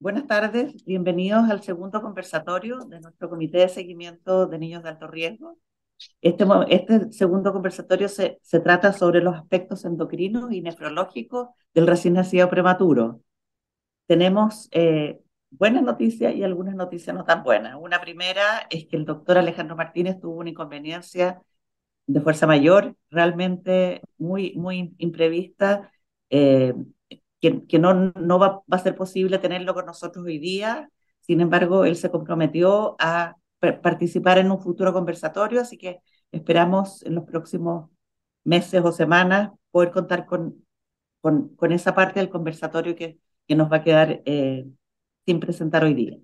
Buenas tardes, bienvenidos al segundo conversatorio de nuestro Comité de Seguimiento de Niños de Alto Riesgo. Este segundo conversatorio se trata sobre los aspectos endocrinos y nefrológicos del recién nacido prematuro. Tenemos buenas noticias y algunas noticias no tan buenas. Una primera es que el doctor Alejandro Martínez tuvo una inconveniencia de fuerza mayor, realmente muy imprevista, eh, que no va a ser posible tenerlo con nosotros hoy día. Sin embargo, él se comprometió a participar en un futuro conversatorio, así que esperamos en los próximos meses o semanas poder contar con esa parte del conversatorio que nos va a quedar sin presentar hoy día.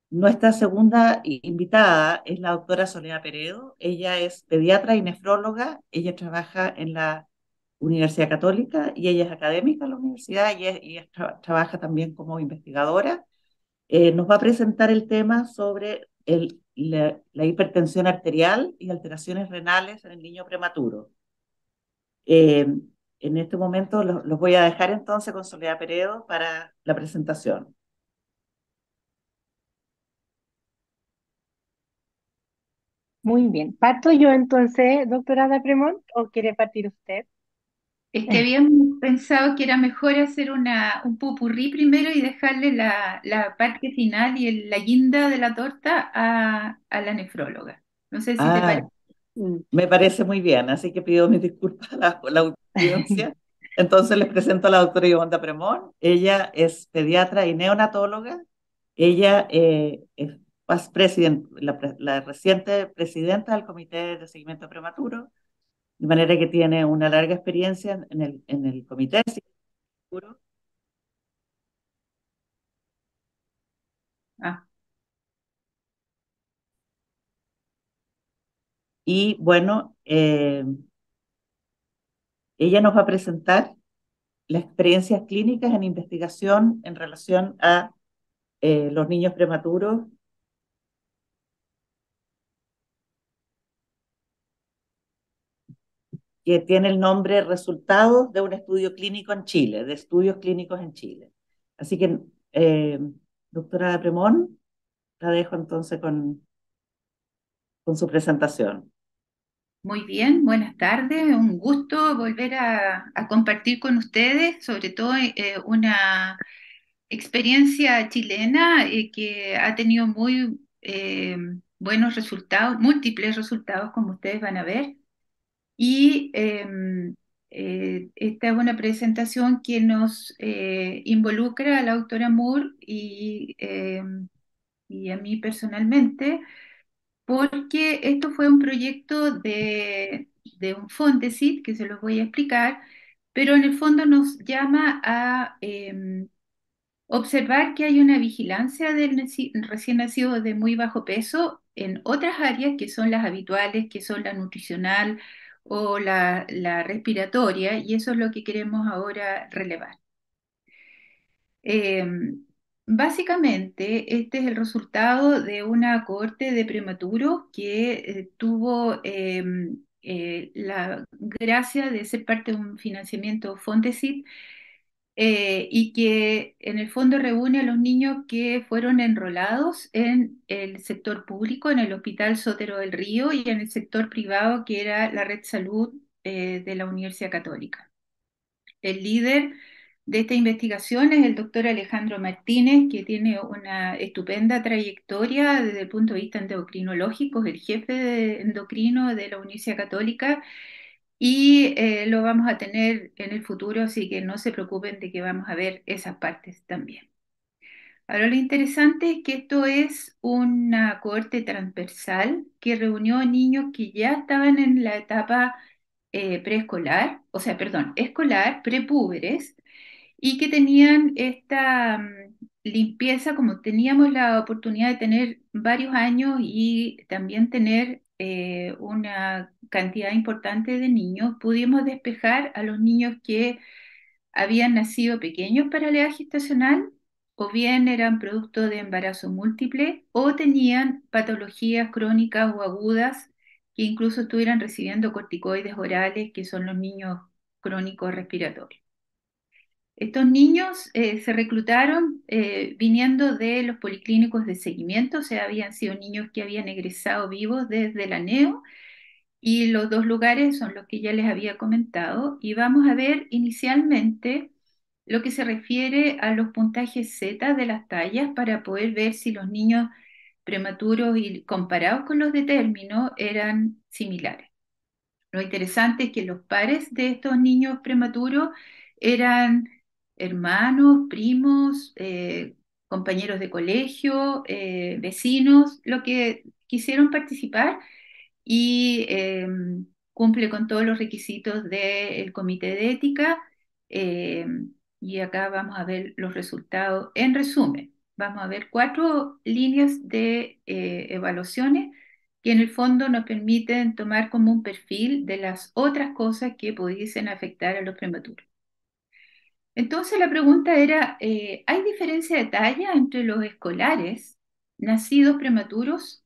Nuestra segunda invitada es la doctora Soledad Peredo. Ella es pediatra y nefróloga. Ella trabaja en la Universidad Católica y ella es académica en la universidad y trabaja también como investigadora. Nos va a presentar el tema sobre la hipertensión arterial y alteraciones renales en el niño prematuro. Eh, en este momento los voy a dejar entonces con Soledad Peredo para la presentación. Muy bien. ¿Parto yo entonces, doctora Dapremont, o quiere partir usted? Es que habíamos pensado que era mejor hacer un pupurrí primero y dejarle la parte final y la guinda de la torta a la nefróloga. No sé si te Ah, parece. Mm. me parece muy bien, así que pido mis disculpas a la audiencia. Entonces les presento a la doctora Yolanda Premón. Ella es pediatra y neonatóloga. Ella es la reciente presidenta del Comité de Seguimiento Prematuro, de manera que tiene una larga experiencia en el Comité de Seguimiento Prematuro. Ah, Y bueno, ella nos va a presentar las experiencias clínicas en investigación en relación a los niños prematuros que tiene el nombre Resultados de un estudio clínico en Chile, de estudios clínicos en Chile. Así que, eh, doctora Premón, la dejo entonces con su presentación. muy bien, buenas tardes. Un gusto volver a compartir con ustedes, sobre todo una experiencia chilena que ha tenido muy buenos resultados, múltiples resultados, como ustedes van a ver. Y esta es una presentación que nos involucra a la autora Moore y a mí personalmente, porque esto fue un proyecto de un Fondesit, que se los voy a explicar, pero en el fondo nos llama a observar que hay una vigilancia del recién nacido de muy bajo peso en otras áreas que son las habituales, que son la nutricional o la respiratoria, y eso es lo que queremos ahora relevar. Eh, Básicamente, este es el resultado de una cohorte de prematuros que tuvo la gracia de ser parte de un financiamiento Fondesit y que en el fondo reúne a los niños que fueron enrolados en el sector público, en el Hospital Sotero del Río y en el sector privado, que era la Red Salud de la Universidad Católica. El líder de esta investigación es el doctor Alejandro Martínez, que tiene una estupenda trayectoria desde el punto de vista endocrinológico, es el jefe de endocrino de la Universidad Católica y lo vamos a tener en el futuro, así que no se preocupen de que vamos a ver esas partes también. Ahora, lo interesante es que esto es una cohorte transversal que reunió a niños que ya estaban en la etapa preescolar, o sea, perdón, escolar, prepúberes, y que tenían esta limpieza, como teníamos la oportunidad de tener varios años y también tener una cantidad importante de niños, pudimos despejar a los niños que habían nacido pequeños para la edad gestacional o bien eran producto de embarazo múltiple o tenían patologías crónicas o agudas que incluso estuvieran recibiendo corticoides orales, que son los niños crónicos respiratorios. Estos niños se reclutaron viniendo de los policlínicos de seguimiento, o sea, habían sido niños que habían egresado vivos desde la NEO, y los dos lugares son los que ya les había comentado, y vamos a ver inicialmente lo que se refiere a los puntajes Z de las tallas para poder ver si los niños prematuros y comparados con los de término eran similares. Lo interesante es que los pares de estos niños prematuros eran hermanos, primos, compañeros de colegio, vecinos, lo que quisieron participar, y cumple con todos los requisitos del comité de ética. eh, y acá vamos a ver los resultados. En resumen, vamos a ver 4 líneas de evaluaciones que en el fondo nos permiten tomar como un perfil de las otras cosas que pudiesen afectar a los prematuros. Entonces la pregunta era, ¿hay diferencia de talla entre los escolares nacidos prematuros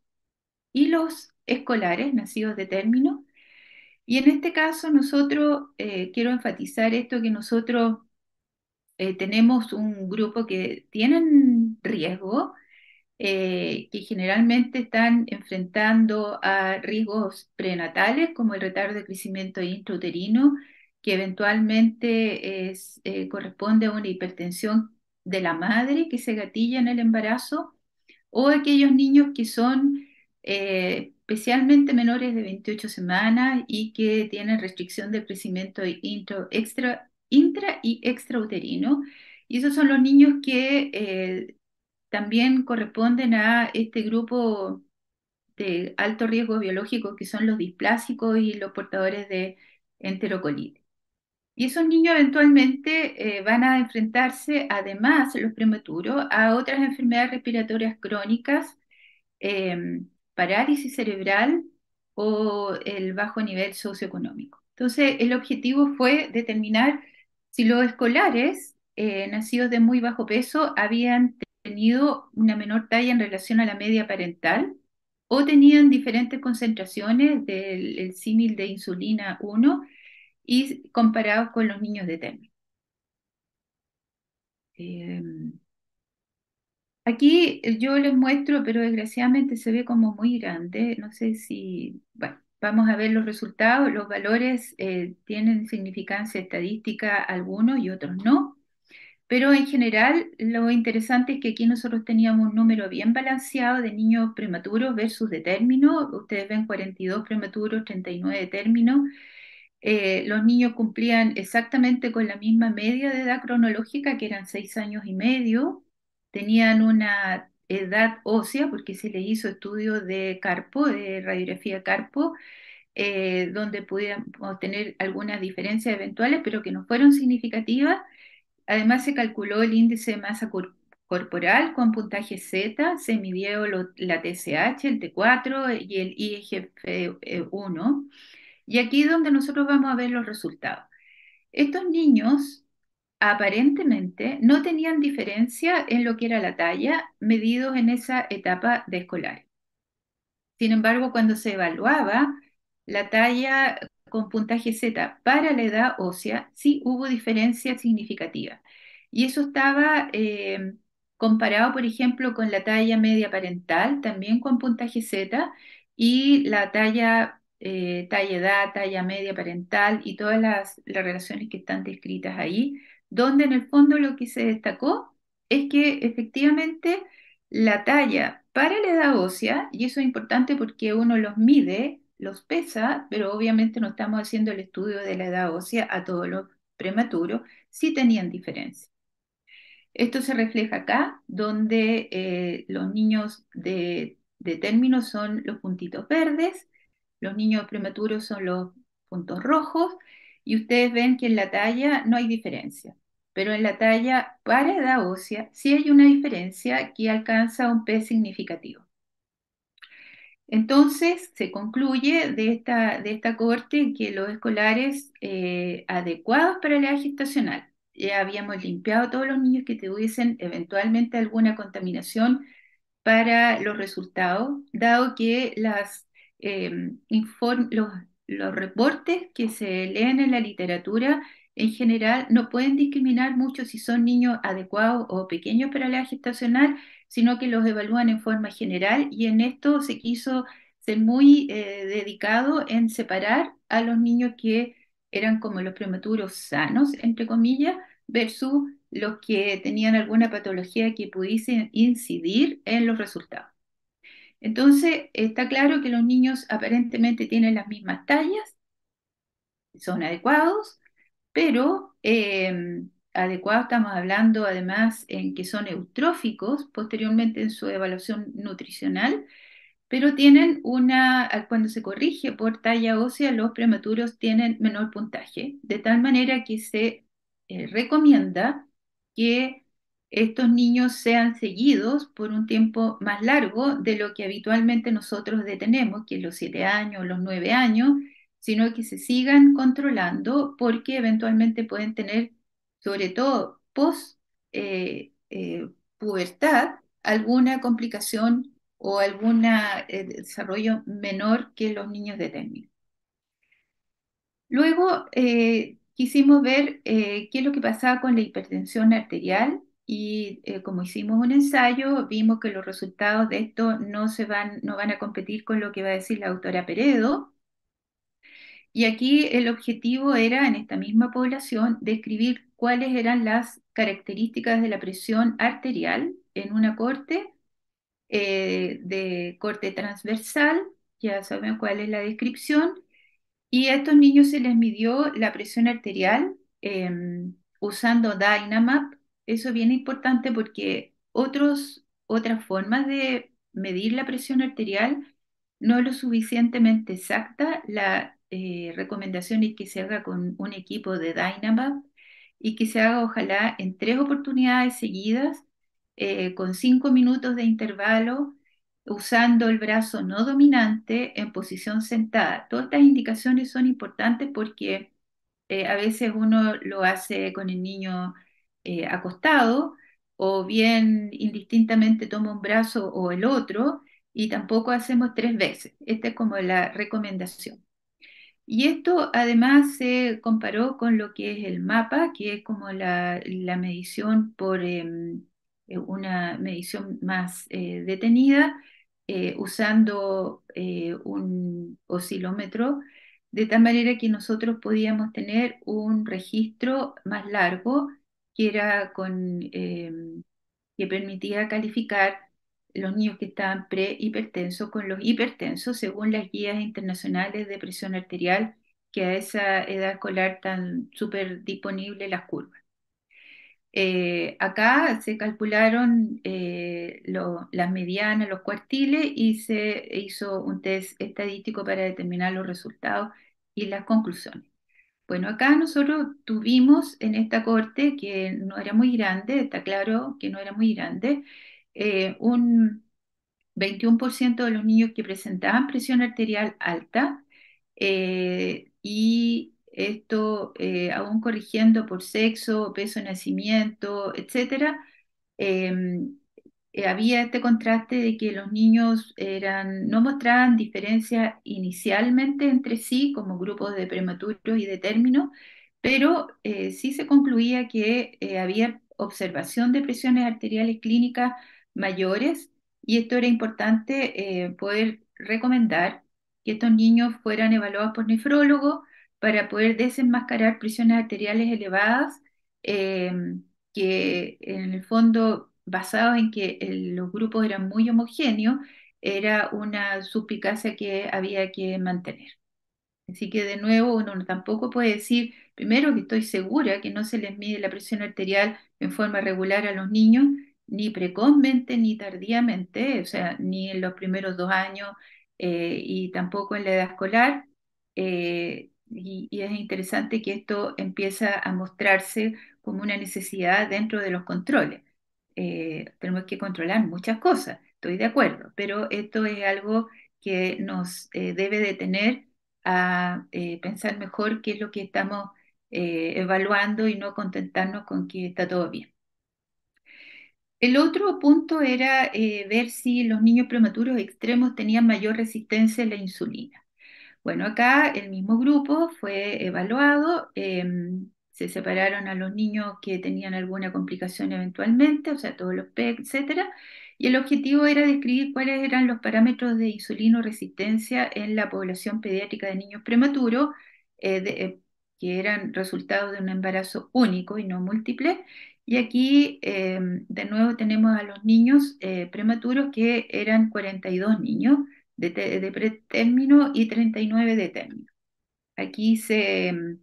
y los escolares nacidos de término? Y en este caso nosotros, quiero enfatizar esto, que nosotros tenemos un grupo que tienen riesgo, que generalmente están enfrentando a riesgos prenatales como el retardo de crecimiento intrauterino, que eventualmente corresponde a una hipertensión de la madre que se gatilla en el embarazo, o aquellos niños que son especialmente menores de 28 semanas y que tienen restricción del crecimiento intra y extrauterino. Y esos son los niños que también corresponden a este grupo de alto riesgo biológico, que son los displásicos y los portadores de enterocolitis. Y esos niños eventualmente van a enfrentarse, además, los prematuros, a otras enfermedades respiratorias crónicas, eh, parálisis cerebral o el bajo nivel socioeconómico. Entonces, el objetivo fue determinar si los escolares nacidos de muy bajo peso habían tenido una menor talla en relación a la media parental, o tenían diferentes concentraciones del el símil de insulina 1 y comparados con los niños de término. Eh, Aquí yo les muestro, pero desgraciadamente se ve como muy grande. No sé si, bueno, vamos a ver los resultados. Los valores tienen significancia estadística algunos y otros no. Pero en general lo interesante es que aquí nosotros teníamos un número bien balanceado de niños prematuros versus de término. Ustedes ven 42 prematuros, 39 de término. Los niños cumplían exactamente con la misma media de edad cronológica, que eran 6 años y medio. Tenían una edad ósea, porque se les hizo estudio de Carpo, de radiografía Carpo, donde pudiéramos tener algunas diferencias eventuales, pero que no fueron significativas. Además, se calculó el índice de masa corporal con puntaje Z, se midió la TSH, el T4 y el IGF-1. Y aquí es donde nosotros vamos a ver los resultados. Estos niños aparentemente no tenían diferencia en lo que era la talla, medidos en esa etapa de escolar. Sin embargo, cuando se evaluaba la talla con puntaje Z para la edad ósea, sí hubo diferencia significativa. Y eso estaba comparado, por ejemplo, con la talla media parental, también con puntaje Z, y la talla edad, talla media parental y todas las relaciones que están descritas ahí, donde en el fondo lo que se destacó es que efectivamente la talla para la edad ósea, y eso es importante porque uno los mide, los pesa, pero obviamente no estamos haciendo el estudio de la edad ósea a todos los prematuros, sí tenían diferencia. Esto se refleja acá, donde los niños de término son los puntitos verdes, los niños prematuros son los puntos rojos, y ustedes ven que en la talla no hay diferencia, pero en la talla para edad ósea sí hay una diferencia que alcanza un P significativo. Entonces, se concluye de esta cohorte que los escolares adecuados para la edad gestacional, ya habíamos limpiado a todos los niños que tuviesen eventualmente alguna contaminación para los resultados, dado que los reportes que se leen en la literatura en general no pueden discriminar mucho si son niños adecuados o pequeños para la edad gestacional, sino que los evalúan en forma general y en esto se quiso ser muy dedicado en separar a los niños que eran como los prematuros sanos, entre comillas, versus los que tenían alguna patología que pudiese incidir en los resultados. Entonces, está claro que los niños aparentemente tienen las mismas tallas, son adecuados, pero adecuados estamos hablando además en que son eutróficos posteriormente en su evaluación nutricional, pero tienen cuando se corrige por talla ósea, los prematuros tienen menor puntaje, de tal manera que se recomienda que estos niños sean seguidos por un tiempo más largo de lo que habitualmente nosotros detenemos, que es los 7 años, los 9 años, sino que se sigan controlando porque eventualmente pueden tener, sobre todo post pubertad, alguna complicación o algún desarrollo menor que los niños de término. Luego quisimos ver qué es lo que pasaba con la hipertensión arterial y como hicimos un ensayo, vimos que los resultados de esto no van a competir con lo que va a decir la doctora Peredo. Y aquí el objetivo era, en esta misma población, describir cuáles eran las características de la presión arterial en una corte de corte transversal, ya saben cuál es la descripción, y a estos niños se les midió la presión arterial usando Dynamap. Eso es bien importante porque otras formas de medir la presión arterial no es lo suficientemente exacta. La recomendación es que se haga con un equipo de Dynamap y que se haga ojalá en 3 oportunidades seguidas, con 5 minutos de intervalo, usando el brazo no dominante en posición sentada. Todas estas indicaciones son importantes porque a veces uno lo hace con el niño acostado o bien indistintamente toma un brazo o el otro y tampoco hacemos 3 veces. Esta es como la recomendación. Y esto además se comparó con lo que es el mapa, que es como la medición por una medición más detenida, usando un oscilómetro, de tal manera que nosotros podíamos tener un registro más largo que era que permitía calificar los niños que estaban prehipertensos con los hipertensos según las guías internacionales de presión arterial que a esa edad escolar están súper disponibles las curvas. Acá se calcularon las medianas, los cuartiles y se hizo un test estadístico para determinar los resultados y las conclusiones. Bueno, acá nosotros tuvimos en esta corte, que no era muy grande, está claro que no era muy grande, un 21% de los niños que presentaban presión arterial alta, y esto aún corrigiendo por sexo, peso de nacimiento, etcétera. eh, Había este contraste de que los niños no mostraban diferencia inicialmente entre sí como grupos de prematuros y de término, pero sí se concluía que había observación de presiones arteriales clínicas mayores y esto era importante poder recomendar que estos niños fueran evaluados por nefrólogo para poder desenmascarar presiones arteriales elevadas, eh, que en el fondo, basados en que los grupos eran muy homogéneos, era una suspicacia que había que mantener. Así que de nuevo uno tampoco puede decir, primero que estoy segura que no se les mide la presión arterial en forma regular a los niños, ni precozmente ni tardíamente, o sea, ni en los primeros 2 años y tampoco en la edad escolar. Y es interesante que esto empieza a mostrarse como una necesidad dentro de los controles. Tenemos que controlar muchas cosas, estoy de acuerdo, pero esto es algo que nos debe detener a pensar mejor qué es lo que estamos evaluando y no contentarnos con que está todo bien. El otro punto era ver si los niños prematuros extremos tenían mayor resistencia a la insulina. Bueno, acá el mismo grupo fue evaluado, se separaron a los niños que tenían alguna complicación eventualmente, o sea, todos los PEC, etcétera, y el objetivo era describir cuáles eran los parámetros de insulinoresistencia en la población pediátrica de niños prematuros, que eran resultado de un embarazo único y no múltiple. Y aquí, de nuevo, tenemos a los niños prematuros, que eran 42 niños de pretérmino y 39 de término. Aquí se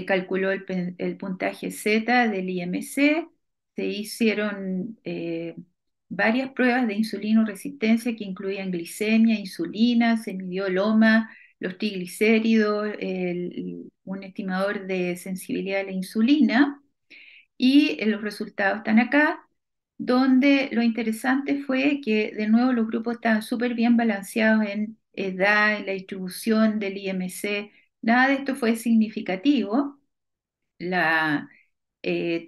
calculó el puntaje Z del IMC, se hicieron varias pruebas de insulinoresistencia que incluían glicemia, insulina, se midió el OMA, los triglicéridos, un estimador de sensibilidad a la insulina, y los resultados están acá, donde lo interesante fue que de nuevo los grupos estaban súper bien balanceados en edad, en la distribución del IMC. Nada de esto fue significativo.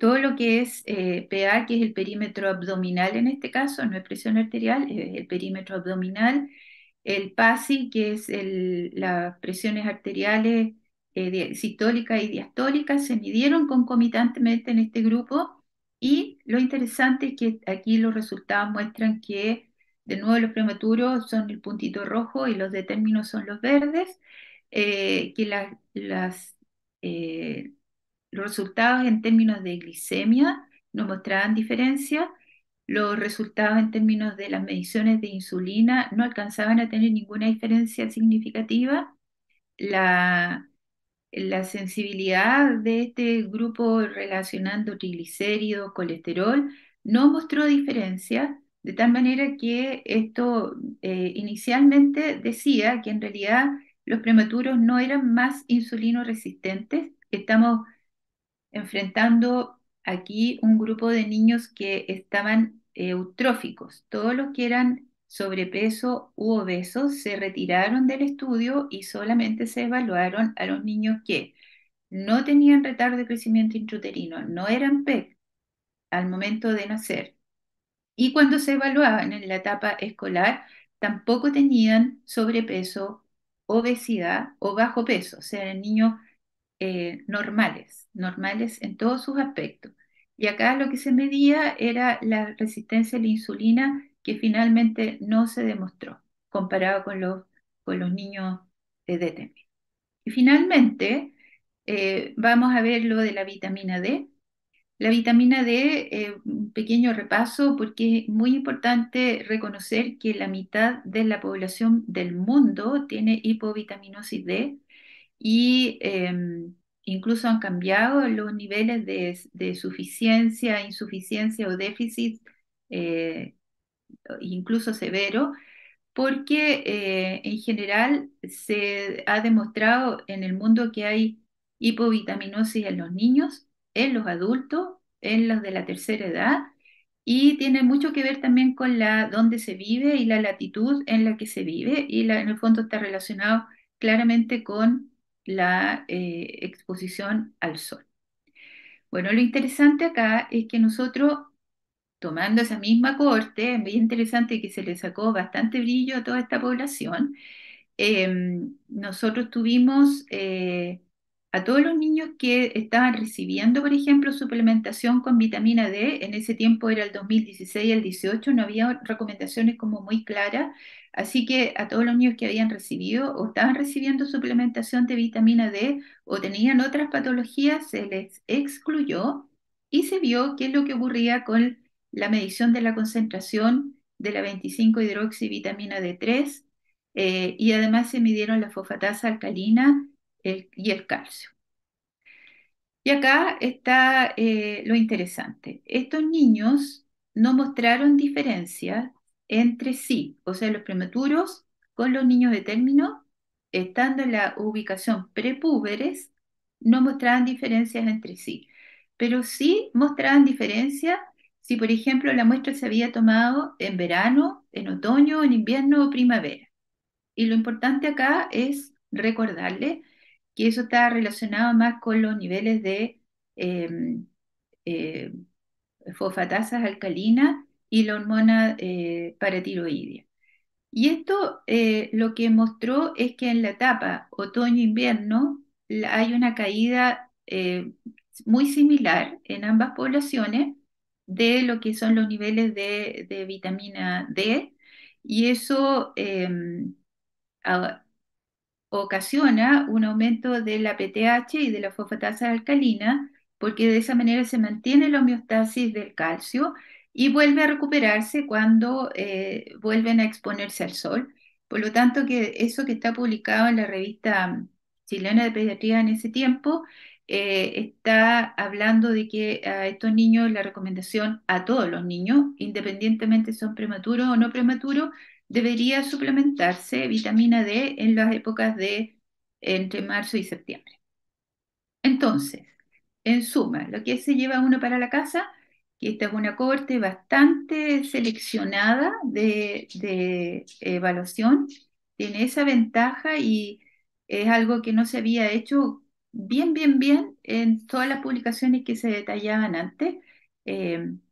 Todo lo que es PA, que es el perímetro abdominal en este caso, no es presión arterial, es el perímetro abdominal, el PASI, que es las presiones arteriales sistólicas y diastólicas, se midieron concomitantemente en este grupo, y lo interesante es que aquí los resultados muestran que de nuevo los prematuros son el puntito rojo y los de término son los verdes, que eh, los resultados en términos de glicemia no mostraban diferencia. Los resultados en términos de las mediciones de insulina no alcanzaban a tener ninguna diferencia significativa. La, la sensibilidad de este grupo relacionando triglicéridos, colesterol, no mostró diferencia, de tal manera que esto inicialmente decía que en realidad los prematuros no eran más insulinoresistentes. Estamos enfrentando aquí un grupo de niños que estaban eutróficos. Todos los que eran sobrepeso u obesos se retiraron del estudio y solamente se evaluaron a los niños que no tenían retardo de crecimiento intrauterino, no eran PEC al momento de nacer. Y cuando se evaluaban en la etapa escolar, tampoco tenían sobrepeso, obesidad o bajo peso, o sea, eran niños normales en todos sus aspectos. Y acá lo que se medía era la resistencia a la insulina, que finalmente no se demostró comparado con los niños de TEMI. Y finalmente, vamos a ver lo de la vitamina D. La vitamina D, un pequeño repaso, porque es muy importante reconocer que la mitad de la población del mundo tiene hipovitaminosis D, y incluso han cambiado los niveles de suficiencia, insuficiencia o déficit, eh, incluso severo, porque en general se ha demostrado en el mundo que hay hipovitaminosis en los niños, en los adultos, en los de la tercera edad, y tiene mucho que ver también con dónde se vive y la latitud en la que se vive, y en el fondo está relacionado claramente con la exposición al sol. Bueno, lo interesante acá es que nosotros, tomando esa misma cohorte, es muy interesante que se le sacó bastante brillo a toda esta población. Nosotros tuvimos a todos los niños que estaban recibiendo, por ejemplo, suplementación con vitamina D. En ese tiempo era el 2016 al 18, no había recomendaciones como muy claras, así que a todos los niños que habían recibido o estaban recibiendo suplementación de vitamina D o tenían otras patologías, se les excluyó, y se vio qué es lo que ocurría con la medición de la concentración de la 25-hidroxivitamina D3, y además se midieron la fosfatasa alcalina y el calcio. Y acá está lo interesante. Estos niños no mostraron diferencia entre sí, o sea, los prematuros con los niños de término, estando en la ubicación prepúberes, no mostraban diferencias entre sí, pero sí mostraban diferencias si, por ejemplo, la muestra se había tomado en verano, en otoño, en invierno o primavera. Y lo importante acá es recordarle que eso está relacionado más con los niveles de eh, eh, fosfatasas alcalinas y la hormona paratiroidea. Y esto lo que mostró es que en la etapa otoño-invierno hay una caída eh, muy similar en ambas poblaciones de lo que son los niveles de vitamina D, y eso a- ocasiona un aumento de la PTH y de la fosfatasa alcalina, porque de esa manera se mantiene la homeostasis del calcio y vuelve a recuperarse cuando vuelven a exponerse al sol. Por lo tanto, que eso que está publicado en la revista chilena de pediatría en ese tiempo, está hablando de que a estos niños la recomendación a todos los niños, independientemente si son prematuros o no prematuros, debería suplementarse vitamina D en las épocas de entre marzo y septiembre. Entonces, en suma, lo que se lleva uno para la casa, que esta es una cohorte bastante seleccionada de evaluación, tiene esa ventaja y es algo que no se había hecho bien en todas las publicaciones que se detallaban antes.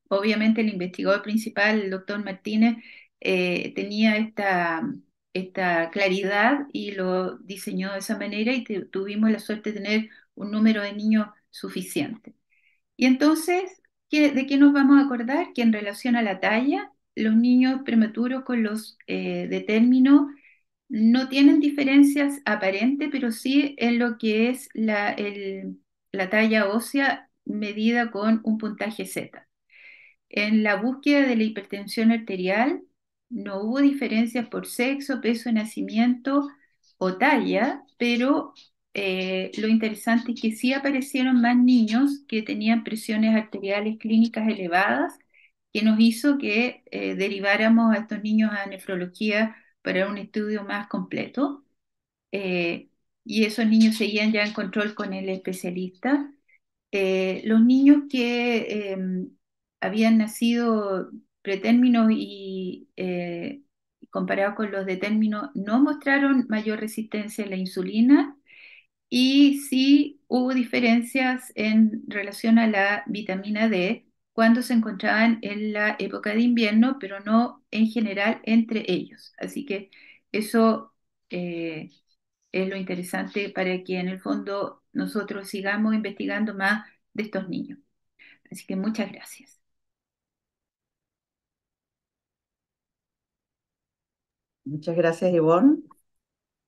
Obviamente el investigador principal, el doctor Martínez, tenía esta claridad y lo diseñó de esa manera y tuvimos la suerte de tener un número de niños suficiente. Y entonces, ¿de qué nos vamos a acordar? Que en relación a la talla, los niños prematuros con los de término no tienen diferencias aparentes, pero sí en lo que es la talla ósea medida con un puntaje Z. En la búsqueda de la hipertensión arterial no hubo diferencias por sexo, peso de nacimiento o talla, pero lo interesante es que sí aparecieron más niños que tenían presiones arteriales clínicas elevadas, que nos hizo que deriváramos a estos niños a nefrología para un estudio más completo. Eh, y esos niños seguían ya en control con el especialista. Los niños que habían nacido pretérminos y comparados con los de término no mostraron mayor resistencia a la insulina, y sí hubo diferencias en relación a la vitamina D cuando se encontraban en la época de invierno, pero no en general entre ellos. Así que eso eh, es lo interesante para que en el fondo nosotros sigamos investigando más de estos niños. Así que muchas gracias. Muchas gracias, Ivonne,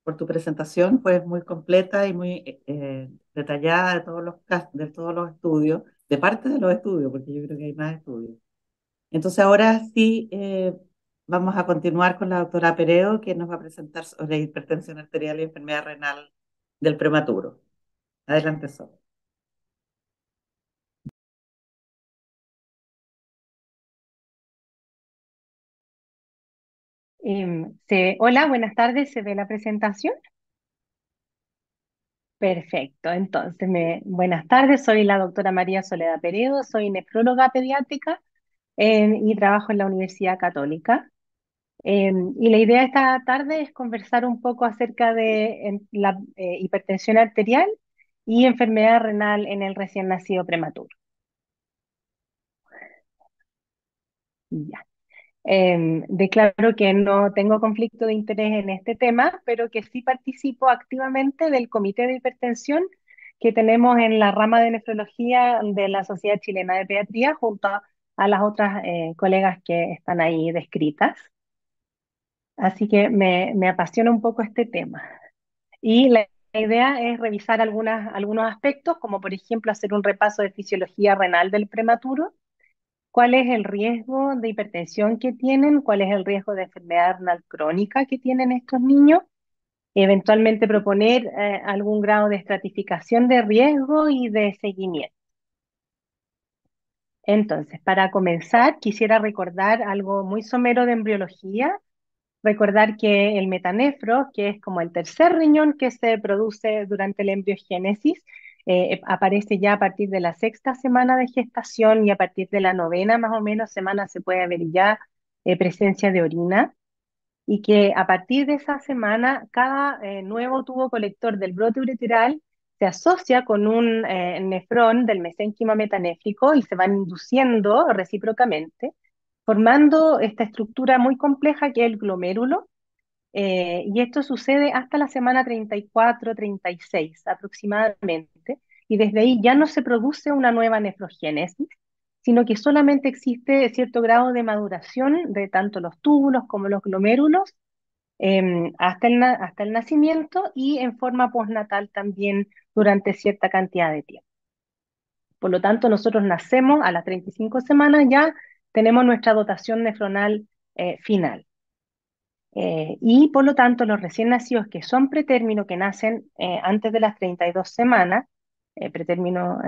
por tu presentación. Fue muy completa y muy detallada de todos de todos los estudios, de parte de los estudios, porque yo creo que hay más estudios. Entonces, ahora sí, vamos a continuar con la doctora Peredo, que nos va a presentar sobre hipertensión arterial y enfermedad renal del prematuro. Adelante, Sol. Hola, buenas tardes. ¿Se ve la presentación? Perfecto. Entonces, buenas tardes. Soy la doctora María Soledad Peredo. Soy nefróloga pediátrica y trabajo en la Universidad Católica. Y la idea esta tarde es conversar un poco acerca de la hipertensión arterial y enfermedad renal en el recién nacido prematuro. Ya. Declaro que no tengo conflicto de interés en este tema, pero que sí participo activamente del Comité de Hipertensión que tenemos en la rama de nefrología de la Sociedad Chilena de Pediatría, junto a las otras colegas que están ahí descritas. Así que me apasiona un poco este tema. Y la idea es revisar algunos aspectos, como por ejemplo hacer un repaso de fisiología renal del prematuro, cuál es el riesgo de hipertensión que tienen, cuál es el riesgo de enfermedad renal crónica que tienen estos niños, eventualmente proponer algún grado de estratificación de riesgo y de seguimiento. Entonces, para comenzar, quisiera recordar algo muy somero de embriología. Recordar que el metanefro, que es como el tercer riñón que se produce durante la embriogénesis, aparece ya a partir de la sexta semana de gestación, y a partir de la novena más o menos semana se puede ver ya presencia de orina, y que a partir de esa semana cada nuevo tubo colector del brote ureteral se asocia con un nefrón del mesénquima metanéfrico y se van induciendo recíprocamente, formando esta estructura muy compleja que es el glomérulo, y esto sucede hasta la semana 34, 36 aproximadamente. y desde ahí ya no se produce una nueva nefrogénesis, sino que solamente existe cierto grado de maduración de tanto los túbulos como los glomérulos hasta el nacimiento y en forma postnatal también durante cierta cantidad de tiempo. Por lo tanto, nosotros nacemos a las 35 semanas, ya tenemos nuestra dotación nefronal final. Y por lo tanto, los recién nacidos que son pretérmino, que nacen antes de las 32 semanas, pretérmino,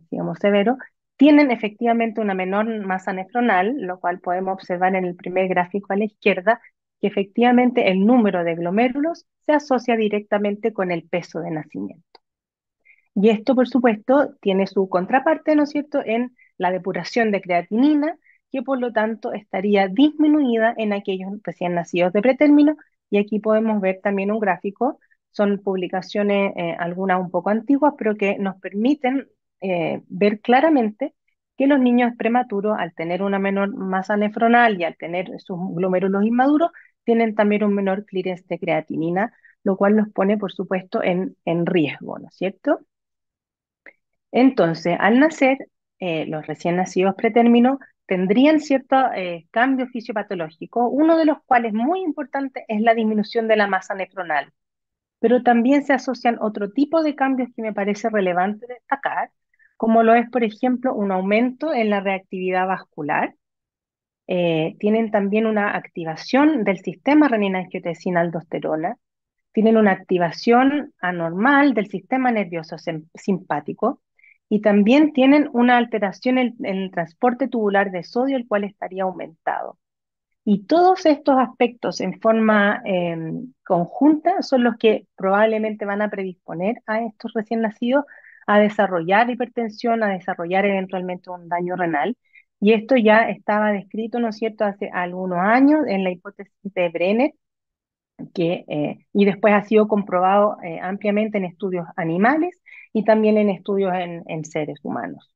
digamos, severo, tienen efectivamente una menor masa nefronal, lo cual podemos observar en el primer gráfico a la izquierda, que efectivamente el número de glomérulos se asocia directamente con el peso de nacimiento. Y esto, por supuesto, tiene su contraparte, ¿no es cierto?, en la depuración de creatinina, que por lo tanto estaría disminuida en aquellos recién nacidos de pretérmino. Y aquí podemos ver también un gráfico, son publicaciones, algunas un poco antiguas, pero que nos permiten ver claramente que los niños prematuros, al tener una menor masa nefronal y al tener sus glomérulos inmaduros, tienen también un menor clearance de creatinina, lo cual los pone, por supuesto, en riesgo, ¿no es cierto? Entonces, al nacer, los recién nacidos pretérmino tendrían ciertos cambios fisiopatológicos, uno de los cuales muy importante es la disminución de la masa nefronal, pero también se asocian otro tipo de cambios que me parece relevante destacar, como lo es, por ejemplo, un aumento en la reactividad vascular. Tienen también una activación del sistema renina-angiotensina-aldosterona, tienen una activación anormal del sistema nervioso simpático y también tienen una alteración en el transporte tubular de sodio, el cual estaría aumentado. Y todos estos aspectos en forma conjunta son los que probablemente van a predisponer a estos recién nacidos a desarrollar hipertensión, a desarrollar eventualmente un daño renal. Y esto ya estaba descrito, ¿no es cierto?, hace algunos años en la hipótesis de Brenner, y después ha sido comprobado ampliamente en estudios animales y también en estudios en seres humanos.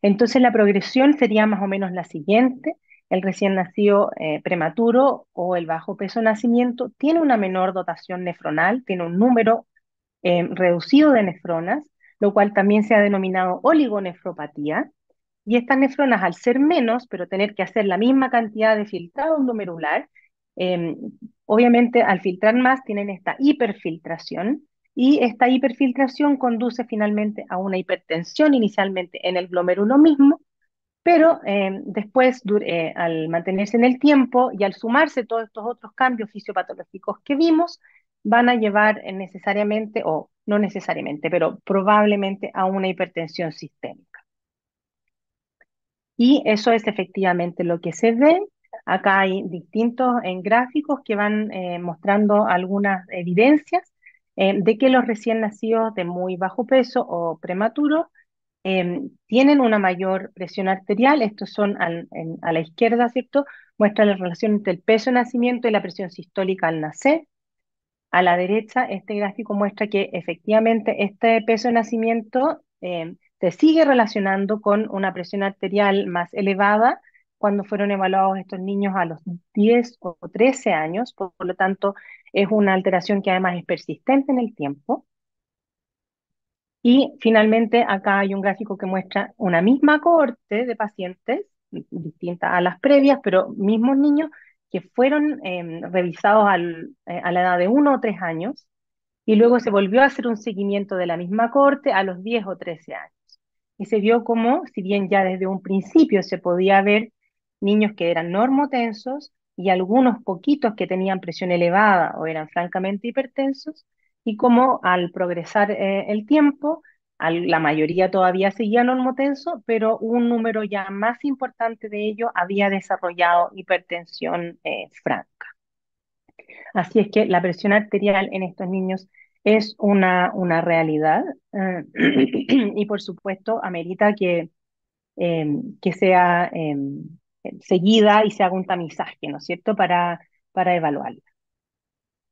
Entonces la progresión sería más o menos la siguiente. El recién nacido prematuro o el bajo peso de nacimiento tiene una menor dotación nefronal, tiene un número reducido de nefronas, lo cual también se ha denominado oligonefropatía. Y estas nefronas, al ser menos, pero tener que hacer la misma cantidad de filtrado glomerular, eh, obviamente al filtrar más tienen esta hiperfiltración, y esta hiperfiltración conduce finalmente a una hipertensión inicialmente en el glomérulo mismo, pero después, al mantenerse en el tiempo y al sumarse todos estos otros cambios fisiopatológicos que vimos, van a llevar necesariamente, o no necesariamente, pero probablemente a una hipertensión sistémica. Y eso es efectivamente lo que se ve. Acá hay distintos gráficos que van mostrando algunas evidencias de que los recién nacidos de muy bajo peso o prematuros tienen una mayor presión arterial. Estos son a la izquierda, ¿cierto? Muestra la relación entre el peso de nacimiento y la presión sistólica al nacer. A la derecha, este gráfico muestra que efectivamente este peso de nacimiento se sigue relacionando con una presión arterial más elevada cuando fueron evaluados estos niños a los 10 o 13 años, por lo tanto es una alteración que además es persistente en el tiempo. Y finalmente acá hay un gráfico que muestra una misma cohorte de pacientes, distinta a las previas, pero mismos niños que fueron revisados a la edad de 1 o 3 años, y luego se volvió a hacer un seguimiento de la misma cohorte a los 10 o 13 años. Y se vio como, si bien ya desde un principio se podía ver niños que eran normotensos y algunos poquitos que tenían presión elevada o eran francamente hipertensos, y como al progresar el tiempo, la mayoría todavía seguía normotenso, pero un número ya más importante de ellos había desarrollado hipertensión franca. Así es que la presión arterial en estos niños es una realidad y por supuesto amerita que sea seguida y se haga un tamizaje, ¿no es cierto?, para evaluarla.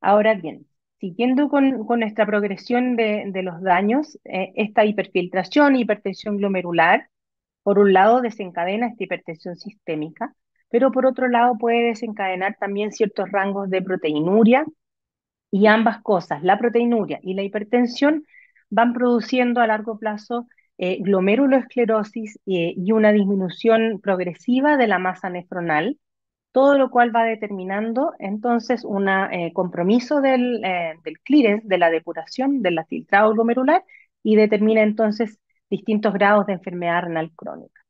Ahora bien, siguiendo con nuestra progresión de los daños, esta hiperfiltración y hipertensión glomerular, por un lado desencadena esta hipertensión sistémica, pero por otro lado puede desencadenar también ciertos rangos de proteinuria, y ambas cosas, la proteinuria y la hipertensión, van produciendo a largo plazo glomerulosclerosis y una disminución progresiva de la masa nefronal, todo lo cual va determinando entonces un compromiso del clearance, de la depuración, del filtrado glomerular, y determina entonces distintos grados de enfermedad renal crónica.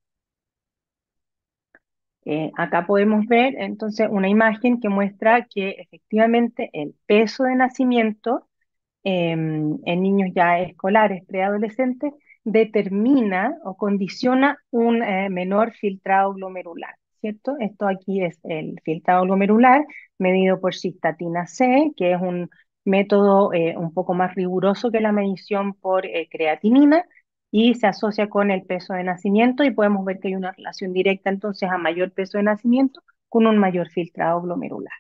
Acá podemos ver entonces una imagen que muestra que efectivamente el peso de nacimiento en niños ya escolares, preadolescentes, determina o condiciona un menor filtrado glomerular, ¿cierto? Esto aquí es el filtrado glomerular medido por cistatina C, que es un método un poco más riguroso que la medición por creatinina, y se asocia con el peso de nacimiento, y podemos ver que hay una relación directa entonces a mayor peso de nacimiento con un mayor filtrado glomerular.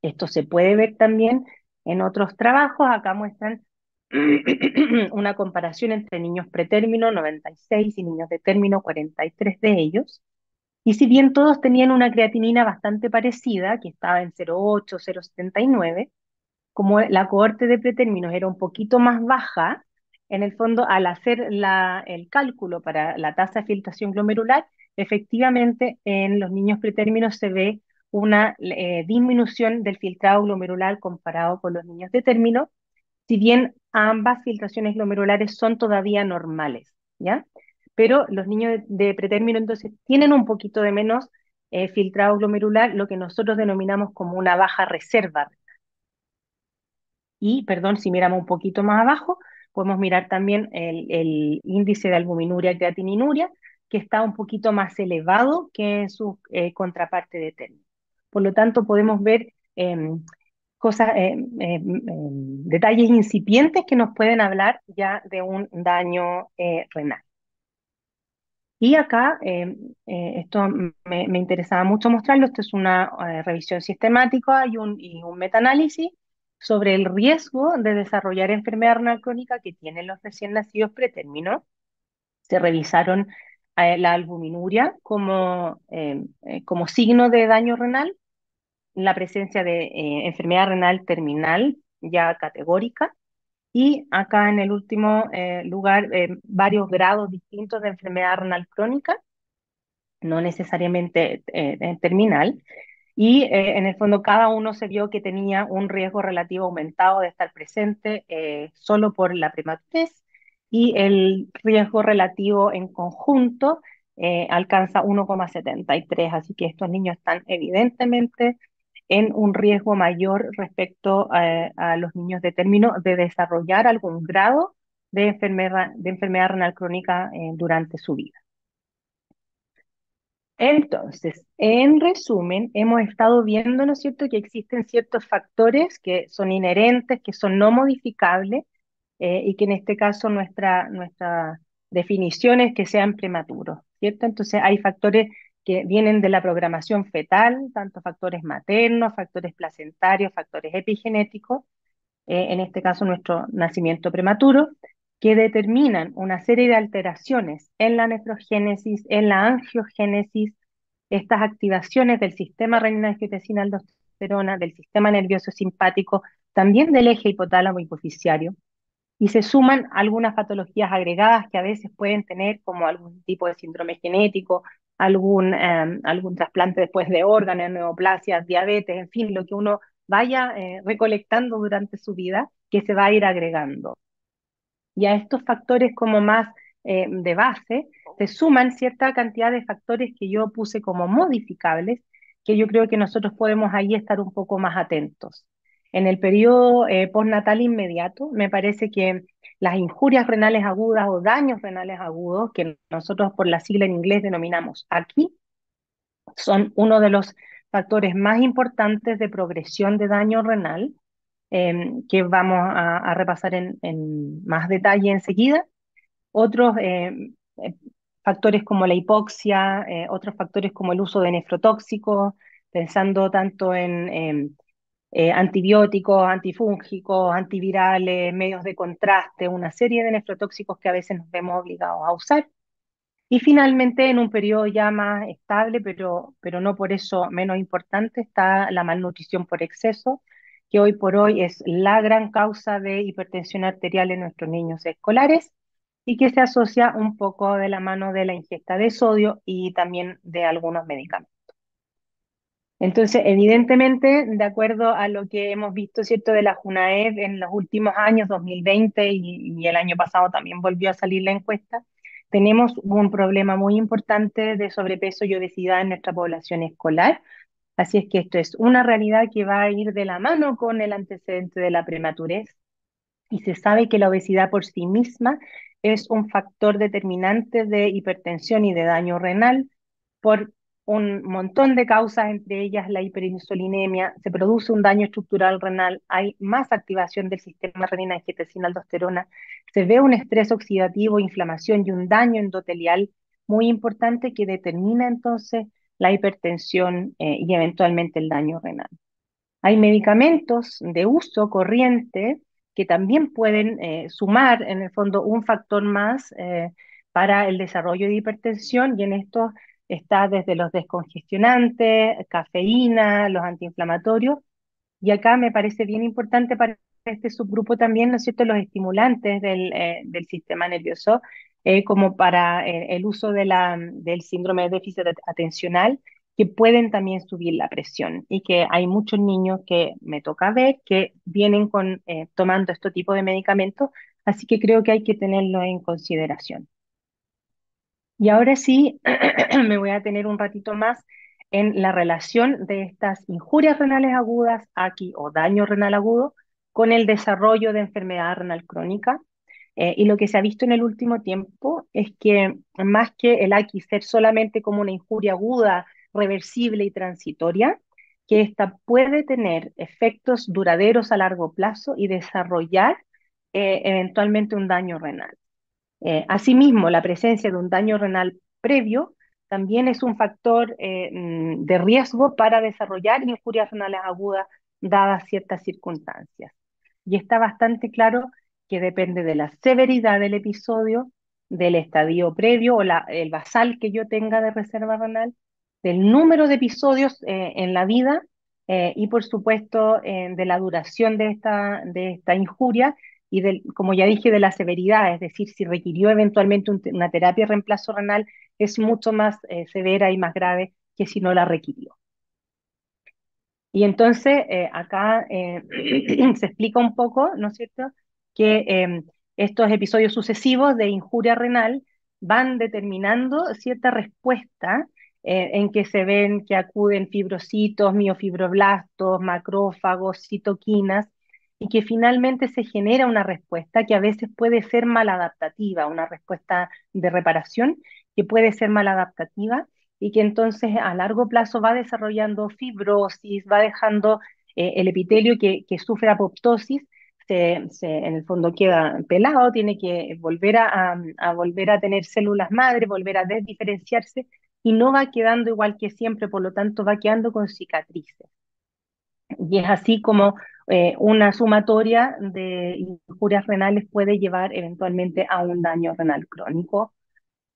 Esto se puede ver también en otros trabajos. Acá muestran una comparación entre niños pretérmino, 96, y niños de término, 43 de ellos. Y si bien todos tenían una creatinina bastante parecida, que estaba en 0,8, 0,79, como la cohorte de pretérminos era un poquito más baja, en el fondo, al hacer el cálculo para la tasa de filtración glomerular, efectivamente en los niños pretérminos se ve una disminución del filtrado glomerular comparado con los niños de término, si bien ambas filtraciones glomerulares son todavía normales, ¿ya? Pero los niños de pretérmino entonces tienen un poquito de menos filtrado glomerular, lo que nosotros denominamos como una baja reserva. Y, perdón, si miramos un poquito más abajo, podemos mirar también el índice de albuminuria y creatininuria, que está un poquito más elevado que en su contraparte de término. Por lo tanto, podemos ver cosas, detalles incipientes que nos pueden hablar ya de un daño renal. Y acá, esto me interesaba mucho mostrarlo. Esto es una revisión sistemática y un metaanálisis sobre el riesgo de desarrollar enfermedad renal crónica que tienen los recién nacidos pretérmino. Se revisaron la albuminuria como signo de daño renal, la presencia de enfermedad renal terminal ya categórica, y acá en el último lugar varios grados distintos de enfermedad renal crónica, no necesariamente terminal, y en el fondo cada uno se vio que tenía un riesgo relativo aumentado de estar presente solo por la prematurez, y el riesgo relativo en conjunto alcanza 1,73, así que estos niños están evidentemente en un riesgo mayor respecto a los niños de término de desarrollar algún grado de enfermedad renal crónica durante su vida. Entonces, en resumen, hemos estado viendo, ¿no es cierto?, que existen ciertos factores que son inherentes, que son no modificables, y que en este caso nuestra definición es que sean prematuros, ¿cierto? Entonces, hay factores que vienen de la programación fetal, tanto factores maternos, factores placentarios, factores epigenéticos, en este caso nuestro nacimiento prematuro, que determinan una serie de alteraciones en la nefrogénesis, en la angiogénesis, estas activaciones del sistema renina-angiotensina-aldosterona, del sistema nervioso simpático, también del eje hipotálamo hipoficiario, y se suman algunas patologías agregadas que a veces pueden tener, como algún tipo de síndrome genético, algún trasplante después de órganos, neoplasias, diabetes, en fin, lo que uno vaya recolectando durante su vida, que se va a ir agregando. Y a estos factores como más de base, se suman cierta cantidad de factores que yo puse como modificables, que yo creo que nosotros podemos ahí estar un poco más atentos. En el periodo postnatal inmediato, me parece que las injurias renales agudas o daños renales agudos, que nosotros por la sigla en inglés denominamos ACI, son uno de los factores más importantes de progresión de daño renal, que vamos a repasar en más detalle enseguida. Otros eh, factores como la hipoxia, otros factores como el uso de nefrotóxicos, pensando tanto en antibióticos, antifúngicos, antivirales, medios de contraste, una serie de nefrotóxicos que a veces nos vemos obligados a usar. Y finalmente, en un periodo ya más estable, pero no por eso menos importante, está la malnutrición por exceso, que hoy por hoy es la gran causa de hipertensión arterial en nuestros niños escolares y que se asocia un poco de la mano de la ingesta de sodio y también de algunos medicamentos. Entonces, evidentemente, de acuerdo a lo que hemos visto, ¿cierto?, de la JUNAEV en los últimos años, 2020 y el año pasado también volvió a salir la encuesta, tenemos un problema muy importante de sobrepeso y obesidad en nuestra población escolar. Así es que esto es una realidad que va a ir de la mano con el antecedente de la prematurez y se sabe que la obesidad por sí misma es un factor determinante de hipertensión y de daño renal por un montón de causas, entre ellas la hiperinsulinemia, se produce un daño estructural renal, hay más activación del sistema renina-angiotensina-aldosterona, se ve un estrés oxidativo, inflamación y un daño endotelial muy importante que determina entonces la hipertensión y eventualmente el daño renal. Hay medicamentos de uso corriente que también pueden sumar en el fondo un factor más para el desarrollo de hipertensión y en esto está desde los descongestionantes, cafeína, los antiinflamatorios y acá me parece bien importante para este subgrupo también, ¿no es cierto?, los estimulantes del sistema nervioso, como para el uso del síndrome de déficit atencional, que pueden también subir la presión y que hay muchos niños que me toca ver que vienen tomando este tipo de medicamentos, así que creo que hay que tenerlo en consideración. Y ahora sí, me voy a tener un ratito más en la relación de estas injurias renales agudas, aquí o daño renal agudo, con el desarrollo de enfermedad renal crónica. Y lo que se ha visto en el último tiempo es que más que el aquí ser solamente como una injuria aguda, reversible y transitoria, que esta puede tener efectos duraderos a largo plazo y desarrollar eventualmente un daño renal. Asimismo, la presencia de un daño renal previo también es un factor de riesgo para desarrollar injurias renales agudas dadas ciertas circunstancias. Y está bastante claro que depende de la severidad del episodio, del estadio previo o el basal que yo tenga de reserva renal, del número de episodios en la vida y por supuesto de la duración de esta injuria y como ya dije, de la severidad, es decir, si requirió eventualmente una terapia de reemplazo renal, es mucho más severa y más grave que si no la requirió. Y entonces acá se explica un poco, ¿no es cierto?, que estos episodios sucesivos de injuria renal van determinando cierta respuesta en que se ven que acuden fibrocitos, miofibroblastos, macrófagos, citoquinas, y que finalmente se genera una respuesta que a veces puede ser maladaptativa, una respuesta de reparación que puede ser maladaptativa y que entonces a largo plazo va desarrollando fibrosis, va dejando el epitelio que sufre apoptosis, en el fondo queda pelado, tiene que volver a volver a tener células madre, volver a desdiferenciarse y no va quedando igual que siempre, por lo tanto va quedando con cicatrices. Y es así como una sumatoria de injurias renales puede llevar eventualmente a un daño renal crónico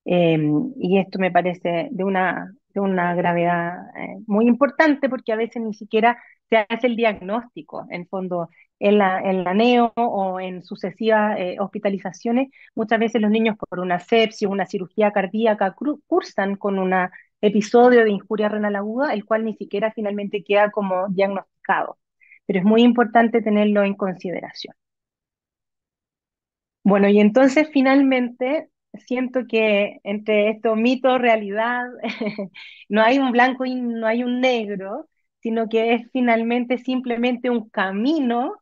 eh, y esto me parece de una gravedad muy importante porque a veces ni siquiera se hace el diagnóstico. En fondo, en la neo o en sucesivas hospitalizaciones, muchas veces los niños por una sepsis o una cirugía cardíaca cursan con un episodio de injuria renal aguda, el cual ni siquiera finalmente queda como diagnosticado. Pero es muy importante tenerlo en consideración. Bueno, y entonces finalmente siento que entre estos mitos, realidad, no hay un blanco y no hay un negro, sino que es finalmente simplemente un camino,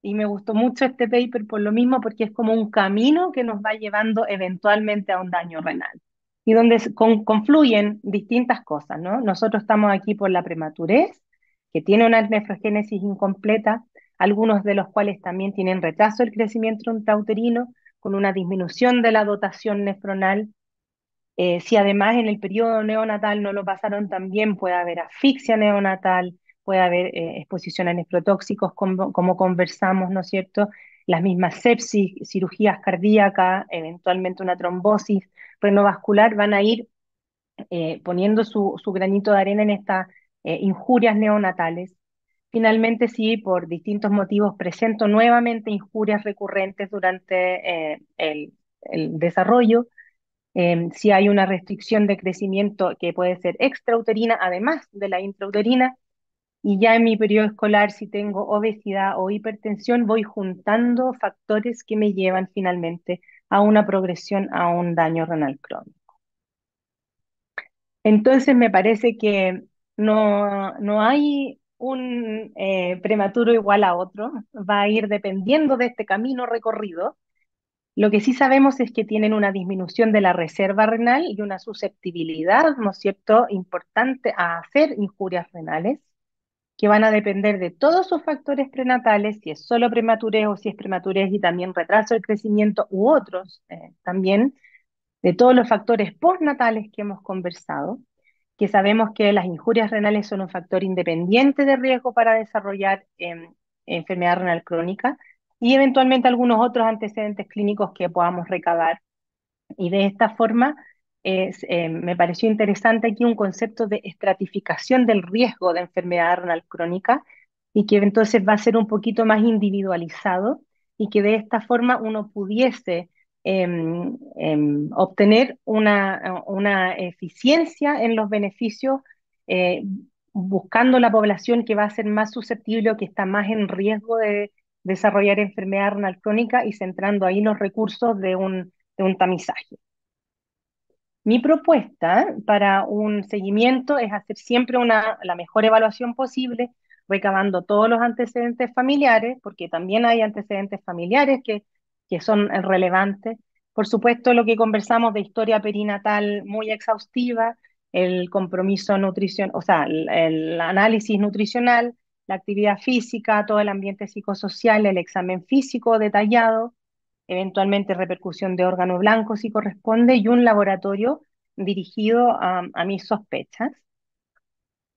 y me gustó mucho este paper por lo mismo, porque es como un camino que nos va llevando eventualmente a un daño renal, y donde confluyen distintas cosas, ¿no? Nosotros estamos aquí por la prematurez, que tiene una nefrogénesis incompleta, algunos de los cuales también tienen retraso del crecimiento intrauterino, con una disminución de la dotación nefronal. Si además en el periodo neonatal no lo pasaron tan bien, puede haber asfixia neonatal, puede haber exposición a nefrotóxicos, como conversamos, ¿no es cierto? Las mismas sepsis, cirugías cardíacas, eventualmente una trombosis renovascular, van a ir poniendo su granito de arena en estas injurias neonatales. Finalmente, si por distintos motivos presento nuevamente injurias recurrentes durante el desarrollo, si hay una restricción de crecimiento que puede ser extrauterina, además de la intrauterina, y ya en mi periodo escolar, si tengo obesidad o hipertensión, voy juntando factores que me llevan finalmente a una progresión a un daño renal crónico. Entonces me parece que no hay un prematuro igual a otro, va a ir dependiendo de este camino recorrido. Lo que sí sabemos es que tienen una disminución de la reserva renal y una susceptibilidad, ¿no es cierto?, importante a hacer injurias renales, que van a depender de todos sus factores prenatales, si es solo prematurez o si es prematurez y también retraso del crecimiento u otros también, de todos los factores postnatales que hemos conversado, que sabemos que las injurias renales son un factor independiente de riesgo para desarrollar enfermedad renal crónica y eventualmente algunos otros antecedentes clínicos que podamos recabar. Y de esta forma me pareció interesante aquí un concepto de estratificación del riesgo de enfermedad renal crónica y que entonces va a ser un poquito más individualizado y que de esta forma uno pudiese obtener una eficiencia en los beneficios eh, buscando la población que va a ser más susceptible o que está más en riesgo de desarrollar enfermedad renal crónica y centrando ahí los recursos de un tamizaje. Mi propuesta para un seguimiento es hacer siempre la mejor evaluación posible, recabando todos los antecedentes familiares, porque también hay antecedentes familiares que son relevantes. Por supuesto, lo que conversamos de historia perinatal muy exhaustiva, el compromiso nutrición, o sea, el análisis nutricional, la actividad física, todo el ambiente psicosocial, el examen físico detallado, eventualmente repercusión de órgano blanco si corresponde, y un laboratorio dirigido a mis sospechas.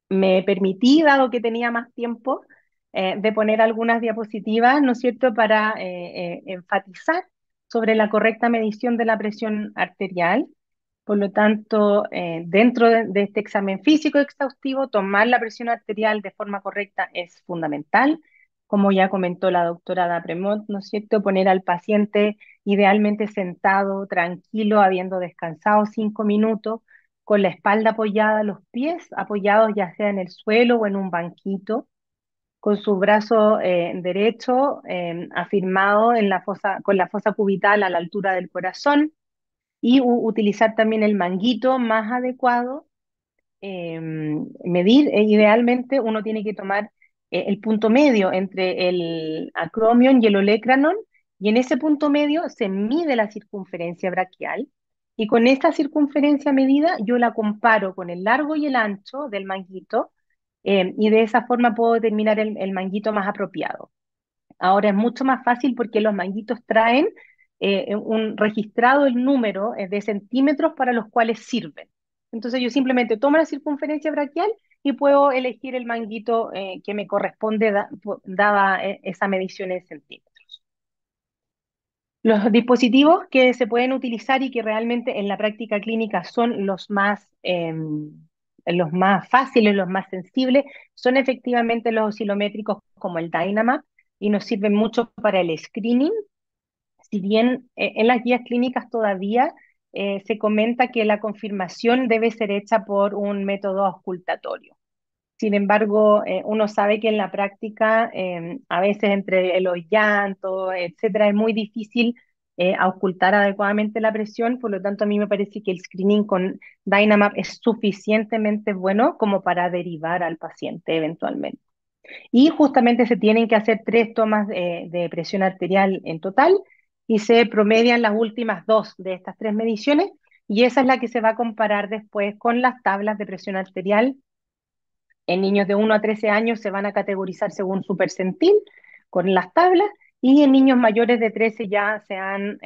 Me permití, dado que tenía más tiempo, de poner algunas diapositivas, ¿no es cierto?, para enfatizar sobre la correcta medición de la presión arterial. Por lo tanto, dentro de este examen físico exhaustivo, tomar la presión arterial de forma correcta es fundamental. Como ya comentó la doctora Dapremont, ¿no es cierto?, poner al paciente idealmente sentado, tranquilo, habiendo descansado 5 minutos, con la espalda apoyada, los pies apoyados ya sea en el suelo o en un banquito, con su brazo derecho afirmado en la fosa, con la fosa cubital a la altura del corazón y utilizar también el manguito más adecuado. Medir, idealmente uno tiene que tomar el punto medio entre el acromion y el olecranon, y en ese punto medio se mide la circunferencia braquial, y con esta circunferencia medida yo la comparo con el largo y el ancho del manguito, y de esa forma puedo determinar el manguito más apropiado. Ahora es mucho más fácil porque los manguitos traen un registrado el número de centímetros para los cuales sirven. Entonces yo simplemente tomo la circunferencia braquial y puedo elegir el manguito que me corresponde dada esa medición en centímetros. Los dispositivos que se pueden utilizar y que realmente en la práctica clínica son los más fáciles, los más sensibles, son efectivamente los oscilométricos como el Dynamap y nos sirven mucho para el screening. Si bien en las guías clínicas todavía se comenta que la confirmación debe ser hecha por un método auscultatorio. Sin embargo, uno sabe que en la práctica, a veces entre los llantos, etcétera, es muy difícil auscultar adecuadamente la presión, por lo tanto a mí me parece que el screening con Dynamap es suficientemente bueno como para derivar al paciente eventualmente. Y justamente se tienen que hacer 3 tomas de presión arterial en total y se promedian las últimas 2 de estas 3 mediciones, y esa es la que se va a comparar después con las tablas de presión arterial. En niños de 1 a 13 años se van a categorizar según su percentil con las tablas, y en niños mayores de 13 ya se han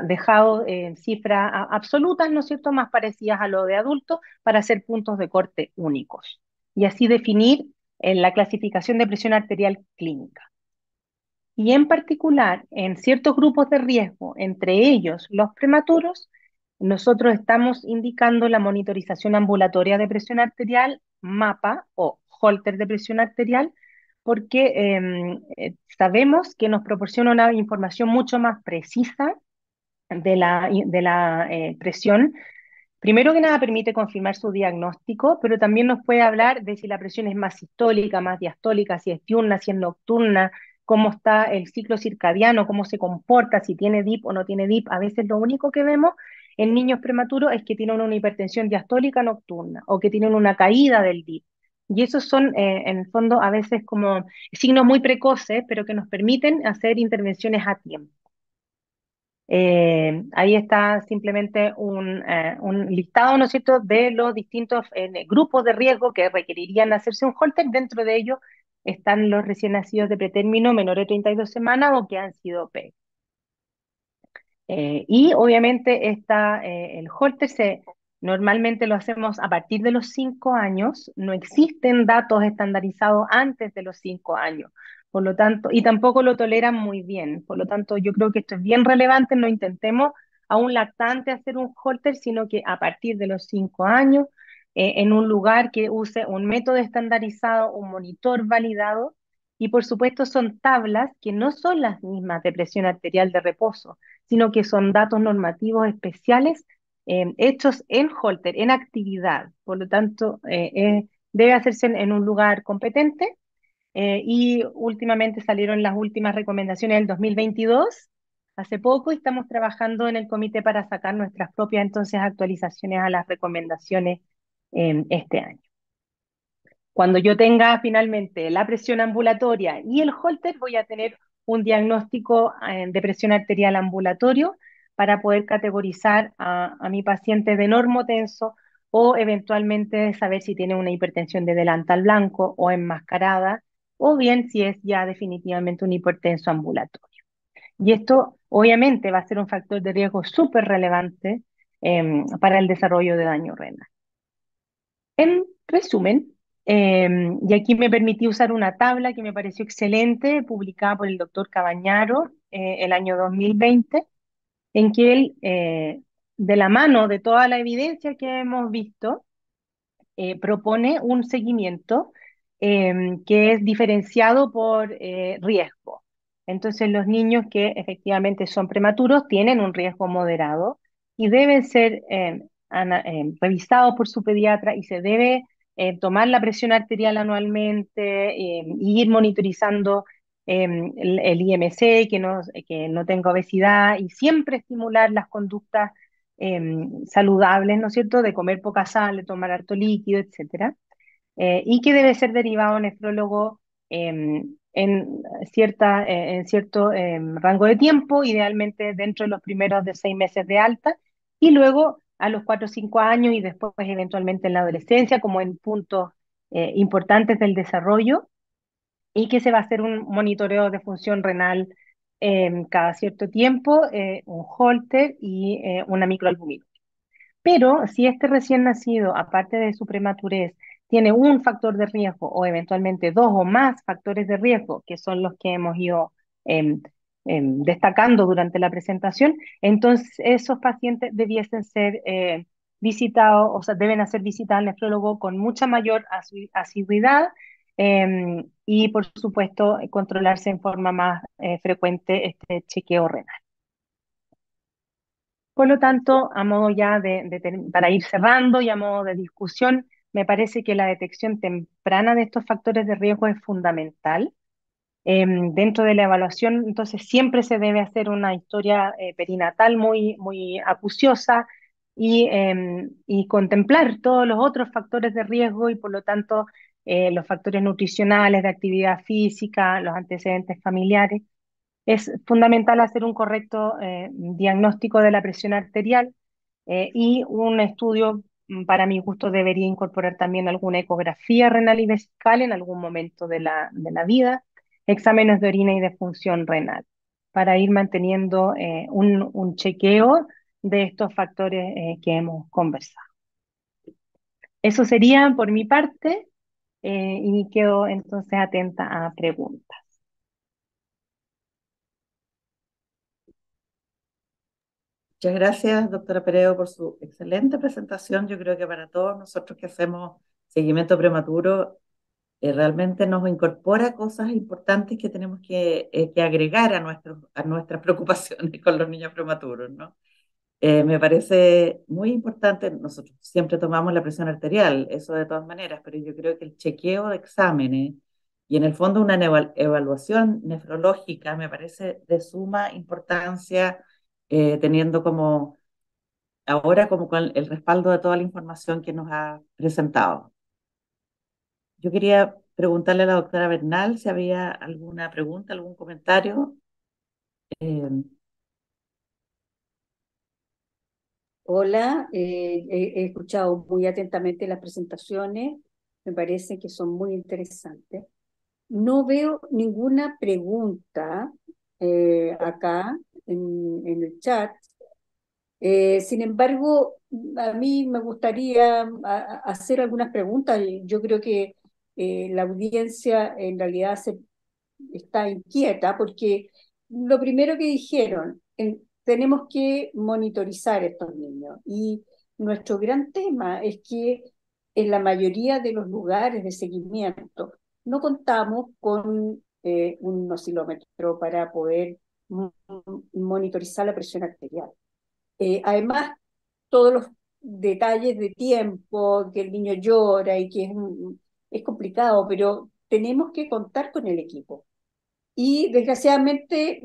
dejado cifras absolutas, ¿no es cierto?, más parecidas a lo de adultos para hacer puntos de corte únicos y así definir la clasificación de presión arterial clínica. Y en particular, en ciertos grupos de riesgo, entre ellos los prematuros, nosotros estamos indicando la monitorización ambulatoria de presión arterial, MAPA o holter de presión arterial, porque sabemos que nos proporciona una información mucho más precisa de la presión. Primero que nada permite confirmar su diagnóstico, pero también nos puede hablar de si la presión es más sistólica, más diastólica, si es diurna, si es nocturna, cómo está el ciclo circadiano, cómo se comporta, si tiene DIP o no tiene DIP. A veces lo único que vemos en niños prematuros es que tienen una hipertensión diastólica nocturna o que tienen una caída del DIP. Y esos son, en el fondo, a veces como signos muy precoces, pero que nos permiten hacer intervenciones a tiempo. Ahí está simplemente un listado, ¿no es cierto?, de los distintos grupos de riesgo que requerirían hacerse un holter. Dentro de ellos están los recién nacidos de pretérmino menores de 32 semanas o que han sido PEG. Y obviamente el holter normalmente lo hacemos a partir de los 5 años. No existen datos estandarizados antes de los 5 años. Por lo tanto, y tampoco lo toleran muy bien. Por lo tanto, yo creo que esto es bien relevante. No intentemos a un lactante hacer un holter, sino que a partir de los 5 años, en un lugar que use un método estandarizado, un monitor validado. Y por supuesto son tablas que no son las mismas de presión arterial de reposo, sino que son datos normativos especiales hechos en holter, en actividad. Por lo tanto, debe hacerse en un lugar competente. Y últimamente salieron las últimas recomendaciones del 2022, hace poco, y estamos trabajando en el comité para sacar nuestras propias entonces actualizaciones a las recomendaciones este año. Cuando yo tenga finalmente la presión ambulatoria y el holter, voy a tener un diagnóstico de presión arterial ambulatorio para poder categorizar a mi paciente de normotenso o eventualmente saber si tiene una hipertensión de delantal blanco o enmascarada, o bien si es ya definitivamente un hipertenso ambulatorio. Y esto obviamente va a ser un factor de riesgo súper relevante para el desarrollo de daño renal. En resumen, y aquí me permití usar una tabla que me pareció excelente, publicada por el doctor Cabañaro el año 2020, en que él, de la mano de toda la evidencia que hemos visto, propone un seguimiento que es diferenciado por riesgo. Entonces, los niños que efectivamente son prematuros tienen un riesgo moderado y deben ser revisados por su pediatra, y se debe tomar la presión arterial anualmente y ir monitorizando el IMC, que no tenga obesidad, y siempre estimular las conductas saludables, ¿no es cierto?, de comer poca sal, de tomar harto líquido, etcétera, y que debe ser derivado nefrólogo en cierto rango de tiempo, idealmente dentro de los primeros de 6 meses de alta, y luego a los 4 o 5 años, y después eventualmente en la adolescencia, como en puntos importantes del desarrollo, y que se va a hacer un monitoreo de función renal cada cierto tiempo, un holter y una microalbumina. Pero si este recién nacido, aparte de su prematurez, tiene un factor de riesgo o eventualmente dos o más factores de riesgo, que son los que hemos ido destacando durante la presentación, entonces esos pacientes debiesen ser visitados, o sea, deben hacer visitas al nefrólogo con mucha mayor asiduidad, y por supuesto controlarse en forma más frecuente este chequeo renal. Por lo tanto, a modo ya para ir cerrando y a modo de discusión, me parece que la detección temprana de estos factores de riesgo es fundamental. Dentro de la evaluación, entonces, siempre se debe hacer una historia perinatal muy, muy acuciosa, y contemplar todos los otros factores de riesgo, y por lo tanto los factores nutricionales, de actividad física, los antecedentes familiares. Es fundamental hacer un correcto diagnóstico de la presión arterial, y un estudio, para mi gusto, debería incorporar también alguna ecografía renal y vesical en algún momento de la vida, exámenes de orina y de función renal, para ir manteniendo un chequeo de estos factores que hemos conversado. Eso sería por mi parte, y quedo entonces atenta a preguntas. Muchas gracias, doctora Peredo, por su excelente presentación. Yo creo que para todos nosotros que hacemos seguimiento prematuro realmente nos incorpora cosas importantes que tenemos que agregar a, a nuestras preocupaciones con los niños prematuros, ¿no? Me parece muy importante, nosotros siempre tomamos la presión arterial, eso de todas maneras, pero yo creo que el chequeo de exámenes y en el fondo una evaluación nefrológica me parece de suma importancia, teniendo como ahora como con el respaldo de toda la información que nos ha presentado. Yo quería preguntarle a la doctora Bernal si había alguna pregunta, algún comentario. Eh, Hola, he escuchado muy atentamente las presentaciones, me parece que son muy interesantes. No veo ninguna pregunta acá en el chat. Sin embargo, a mí me gustaría hacer algunas preguntas. Yo creo que la audiencia en realidad está inquieta porque lo primero que dijeron, tenemos que monitorizar a estos niños. Y nuestro gran tema es que en la mayoría de los lugares de seguimiento no contamos con un oscilómetro para poder monitorizar la presión arterial. Además, todos los detalles de tiempo, que el niño llora y que es complicado, pero tenemos que contar con el equipo. Y desgraciadamente,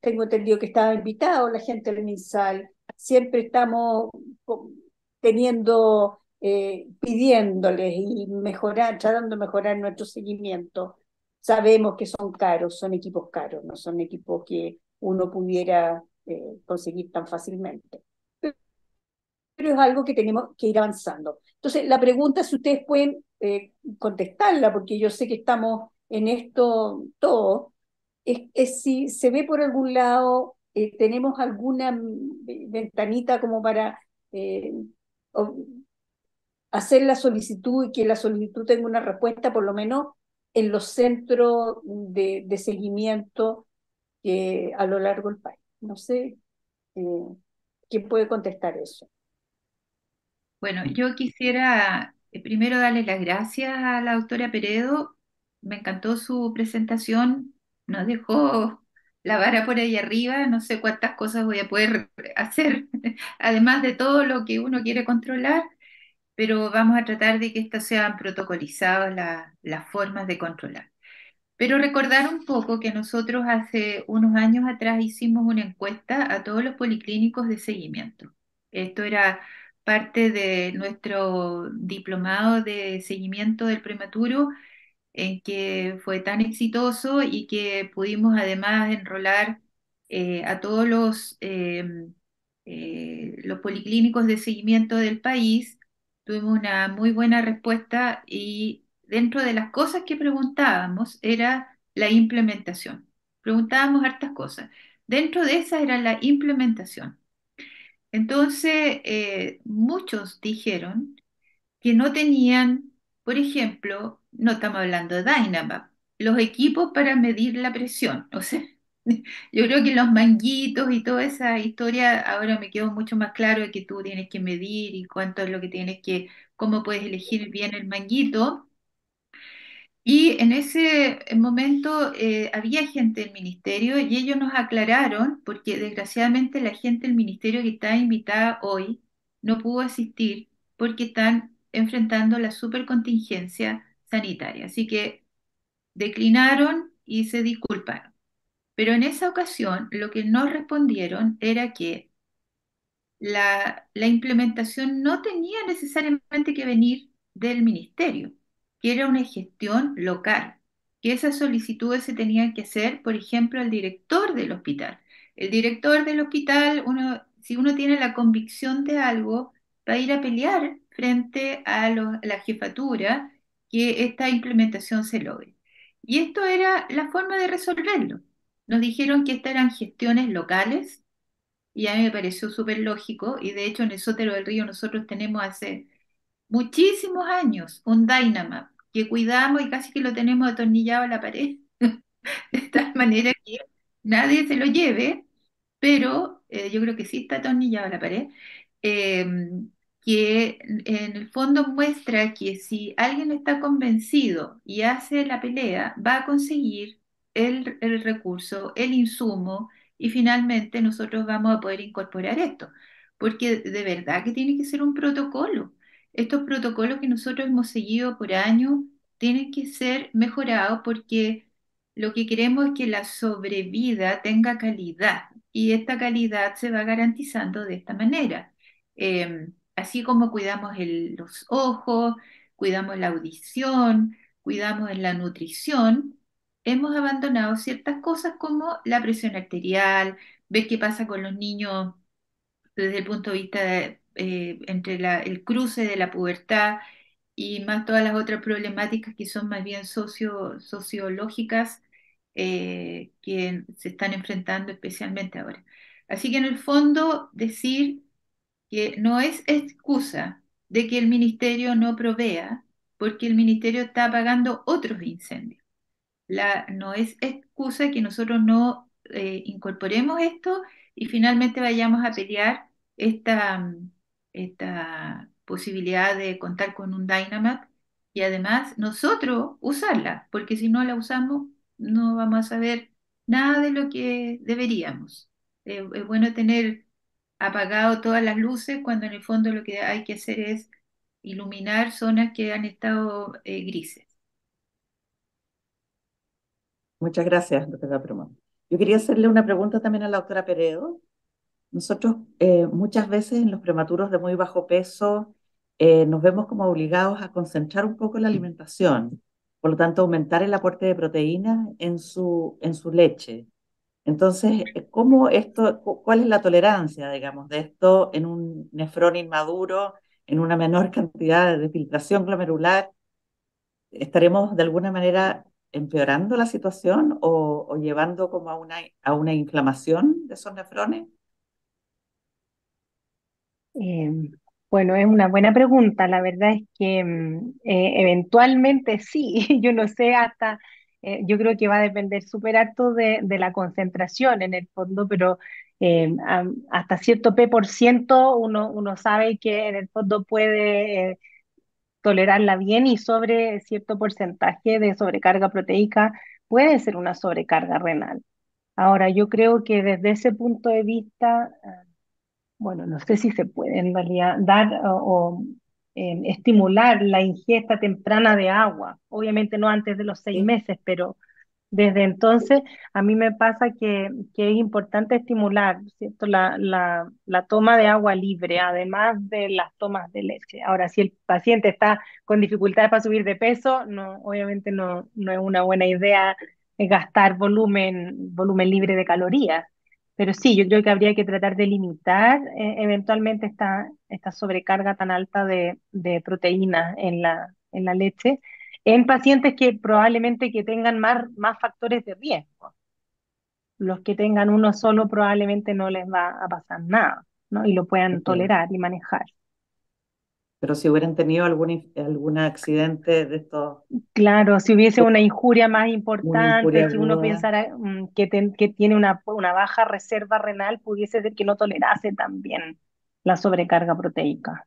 tengo entendido que estaba invitado la gente del MinSal, siempre estamos teniendo, pidiéndoles y mejorar, tratando de mejorar nuestro seguimiento. Sabemos que son caros, son equipos caros, no son equipos que uno pudiera conseguir tan fácilmente. Pero es algo que tenemos que ir avanzando. Entonces, la pregunta, si ustedes pueden contestarla, porque yo sé que estamos en esto todo, es si se ve por algún lado, tenemos alguna ventanita como para eh, o- hacer la solicitud y que la solicitud tenga una respuesta, por lo menos en los centros de seguimiento a lo largo del país. No sé eh, quién puede contestar eso. Bueno, yo quisiera primero darle las gracias a la doctora Peredo. Me encantó su presentación, nos dejó la vara por ahí arriba, no sé cuántas cosas voy a poder hacer, además de todo lo que uno quiere controlar, pero vamos a tratar de que estas sean protocolizadas las formas de controlar. Pero recordar un poco que nosotros hace unos años atrás hicimos una encuesta a todos los policlínicos de seguimiento. Esto era parte de nuestro diplomado de seguimiento del prematuro, en que fue tan exitoso y que pudimos además enrolar a todos los policlínicos de seguimiento del país. Tuvimos una muy buena respuesta y dentro de las cosas que preguntábamos era la implementación. Preguntábamos hartas cosas. Dentro de esas era la implementación. Entonces, muchos dijeron que no tenían, por ejemplo, no estamos hablando de Dynamap, los equipos para medir la presión. O sea, yo creo que los manguitos y toda esa historia ahora me quedó mucho más claro de que tú tienes que medir y cuánto es lo que tienes que, cómo puedes elegir bien el manguito. Y en ese momento había gente del ministerio y ellos nos aclararon, porque desgraciadamente la gente del ministerio que está invitada hoy no pudo asistir porque están enfrentando la supercontingencia sanitaria. Así que declinaron y se disculparon. Pero en esa ocasión lo que nos respondieron era que la implementación no tenía necesariamente que venir del ministerio, que era una gestión local, que esas solicitudes se tenían que hacer, por ejemplo, al director del hospital. El director del hospital, si uno tiene la convicción de algo, va a ir a pelear frente a la jefatura que esta implementación se logre. Y esto era la forma de resolverlo. Nos dijeron que estas eran gestiones locales y a mí me pareció súper lógico, y de hecho en el Sótero del Río nosotros tenemos hace muchísimos años un Dynamap que cuidamos y casi que lo tenemos atornillado a la pared, de tal manera que nadie se lo lleve, pero yo creo que sí está atornillado a la pared, eh, que en el fondo muestra que si alguien está convencido y hace la pelea, va a conseguir el recurso, el insumo, y finalmente nosotros vamos a poder incorporar esto, porque de verdad que tiene que ser un protocolo. Estos protocolos que nosotros hemos seguido por años tienen que ser mejorados porque lo que queremos es que la sobrevida tenga calidad y esta calidad se va garantizando de esta manera. Así como cuidamos los ojos, cuidamos la audición, cuidamos en la nutrición, hemos abandonado ciertas cosas como la presión arterial, ver qué pasa con los niños desde el punto de vista entre el cruce de la pubertad y más todas las otras problemáticas que son más bien sociológicas que se están enfrentando especialmente ahora. Así que en el fondo decir que no es excusa de que el ministerio no provea, porque el ministerio está apagando otros incendios. No es excusa que nosotros no incorporemos esto y finalmente vayamos a pelear esta posibilidad de contar con un Dynamac y además nosotros usarla, porque si no la usamos no vamos a saber nada de lo que deberíamos. Es bueno tener apagado todas las luces cuando en el fondo lo que hay que hacer es iluminar zonas que han estado grises. Muchas gracias, doctora Pruma. Yo quería hacerle una pregunta también a la doctora Peredo. Nosotros muchas veces en los prematuros de muy bajo peso nos vemos como obligados a concentrar un poco la alimentación, por lo tanto aumentar el aporte de proteínas en su leche. Entonces, ¿cuál es la tolerancia, digamos, de esto en un nefrón inmaduro, en una menor cantidad de filtración glomerular? ¿Estaremos de alguna manera empeorando la situación o llevando como a una inflamación de esos nefrones? Eh, bueno, es una buena pregunta. La verdad es que eventualmente sí. Yo no sé hasta, yo creo que va a depender súper harto de la concentración en el fondo, pero hasta cierto P% uno sabe que en el fondo puede tolerarla bien y sobre cierto porcentaje de sobrecarga proteica puede ser una sobrecarga renal. Ahora, yo creo que desde ese punto de vista bueno, no sé si se puede en realidad dar estimular la ingesta temprana de agua. Obviamente no antes de los 6 meses, pero desde entonces a mí me pasa que es importante estimular, ¿cierto? La toma de agua libre, además de las tomas de leche. Ahora, si el paciente está con dificultades para subir de peso, no, obviamente no es una buena idea gastar volumen libre de calorías. Pero sí, yo creo que habría que tratar de limitar eventualmente esta sobrecarga tan alta de proteínas en la leche en pacientes que probablemente que tengan más factores de riesgo. Los que tengan uno solo probablemente no les va a pasar nada, ¿no? Y lo puedan Ok. tolerar y manejar. Pero si hubieran tenido algún accidente de estos, Claro, si hubiese una injuria más una injuria importante, si uno aguda, pensara que tiene una baja reserva renal, pudiese ser que no tolerase también la sobrecarga proteica.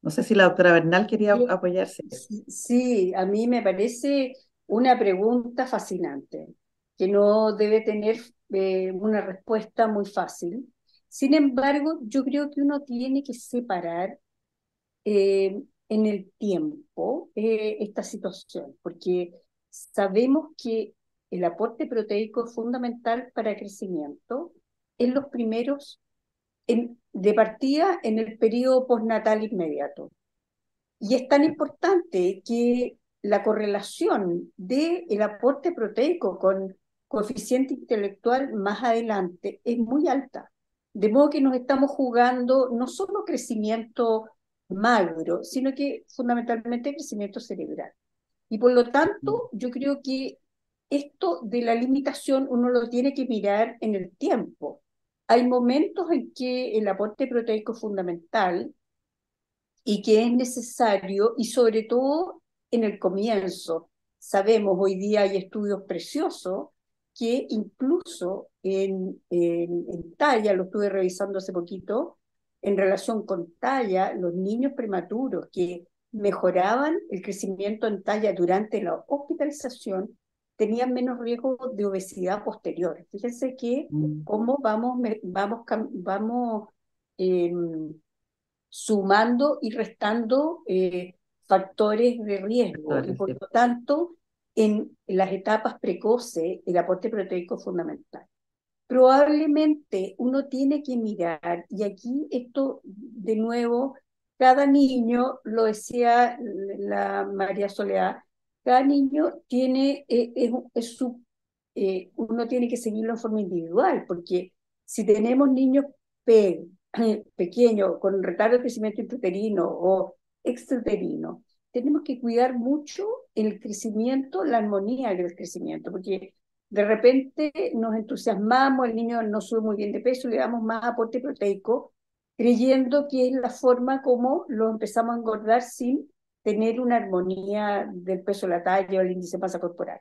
no sé si la doctora Bernal quería Yo- apoyarse. sí, a mí me parece una pregunta fascinante, que no debe tener una respuesta muy fácil. Sin embargo, yo creo que uno tiene que separar en el tiempo esta situación, porque sabemos que el aporte proteico es fundamental para el crecimiento en los primeros, de partida en el periodo postnatal inmediato. Y es tan importante que la correlación del aporte proteico con coeficiente intelectual más adelante es muy alta. De modo que nos estamos jugando no solo crecimiento magro, sino que fundamentalmente crecimiento cerebral. Y por lo tanto, yo creo que esto de la limitación uno lo tiene que mirar en el tiempo. Hay momentos en que el aporte proteico es fundamental, y que es necesario, y sobre todo en el comienzo. Sabemos, hoy día hay estudios preciosos que incluso en talla, lo estuve revisando hace poquito, en relación con talla, los niños prematuros que mejoraban el crecimiento en talla durante la hospitalización tenían menos riesgo de obesidad posterior. Fíjense que Mm, cómo vamos eh, sumando y restando factores de riesgo y factores, por sí. lo tanto en las etapas precoces el aporte proteico es fundamental. Probablemente uno tiene que mirar, y aquí esto de nuevo, cada niño, lo decía la María Soledad, cada niño tiene, uno tiene que seguirlo en forma individual, porque si tenemos niños pequeños con retardo de crecimiento intrauterino o extrauterino, tenemos que cuidar mucho el crecimiento, la armonía del crecimiento, porque de repente nos entusiasmamos, el niño no sube muy bien de peso, le damos más aporte proteico, creyendo que es la forma como lo empezamos a engordar sin tener una armonía del peso de la talla o el índice de masa corporal.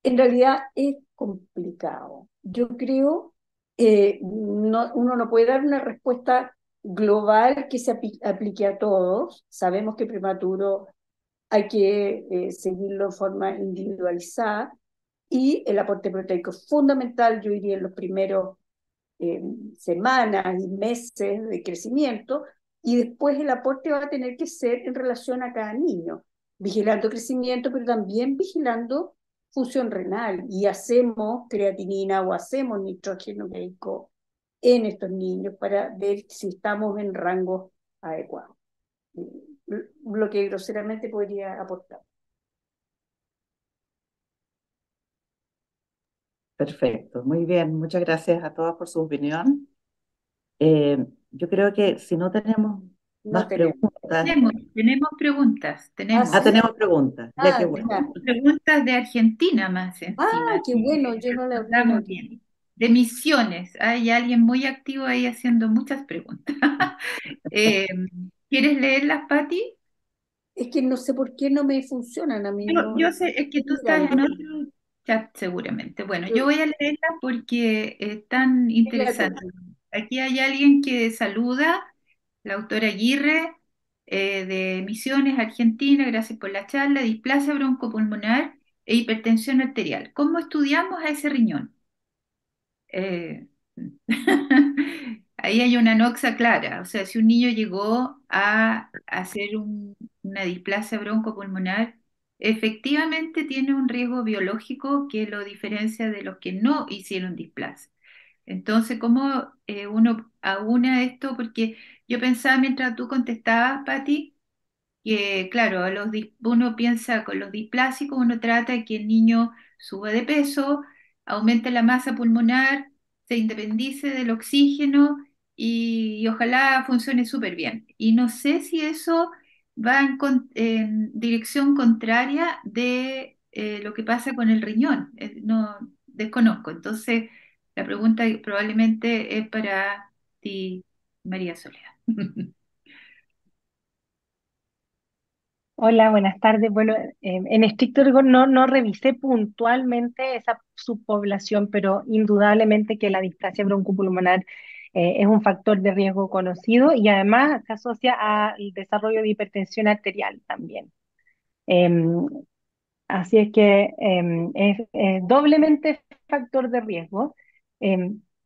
En realidad es complicado. Yo creo uno no puede dar una respuesta global que se aplique a todos. Sabemos que prematuro hay que seguirlo de forma individualizada y el aporte proteico es fundamental, yo diría, en los primeros eh, semanas y meses de crecimiento, y después el aporte va a tener que ser en relación a cada niño, vigilando crecimiento, pero también vigilando función renal, y hacemos creatinina o hacemos nitrógeno médico en estos niños para ver si estamos en rango adecuado. Lo que groseramente podría aportar. Perfecto, muy bien. Muchas gracias a todas por su opinión. Yo creo que si no tenemos No más tenemos. preguntas, Tenemos preguntas, Ah, tenemos. sí. tenemos preguntas, ya que bueno. Ya. Preguntas de Argentina más Ah, encima. qué Así bueno, que yo no la andamos noté. bien. De Misiones, hay alguien muy activo ahí haciendo muchas preguntas. Eh, ¿Quieres leerlas, Patti? Es que no sé por qué no me funcionan a mí, no, Yo sé, es que estoy tú estás mirando. en otro chat seguramente. Bueno, Yo, yo voy a leerlas porque es tan mira tú. interesante. Aquí hay alguien que saluda, la autora Aguirre, de Misiones, Argentina, gracias por la charla, displasia broncopulmonar e hipertensión arterial. ¿Cómo estudiamos a ese riñón? Eh, Ahí hay una noxa clara, o sea, si un niño llegó a hacer una displasia broncopulmonar, efectivamente tiene un riesgo biológico que lo diferencia de los que no hicieron displasia. Entonces, ¿cómo uno aúna esto? Porque yo pensaba mientras tú contestabas, Patti, que claro, uno piensa con los displásicos, uno trata de que el niño suba de peso, aumente la masa pulmonar, se independice del oxígeno y ojalá funcione súper bien. Y no sé si eso va en dirección contraria de lo que pasa con el riñón. No desconozco. Entonces, la pregunta probablemente es para ti, María Soledad. Hola, buenas tardes. Bueno, en estricto rigor no revisé puntualmente esa subpoblación, pero indudablemente que la displasia broncopulmonar es un factor de riesgo conocido y además se asocia al desarrollo de hipertensión arterial también. Em, Así es que es doblemente factor de riesgo.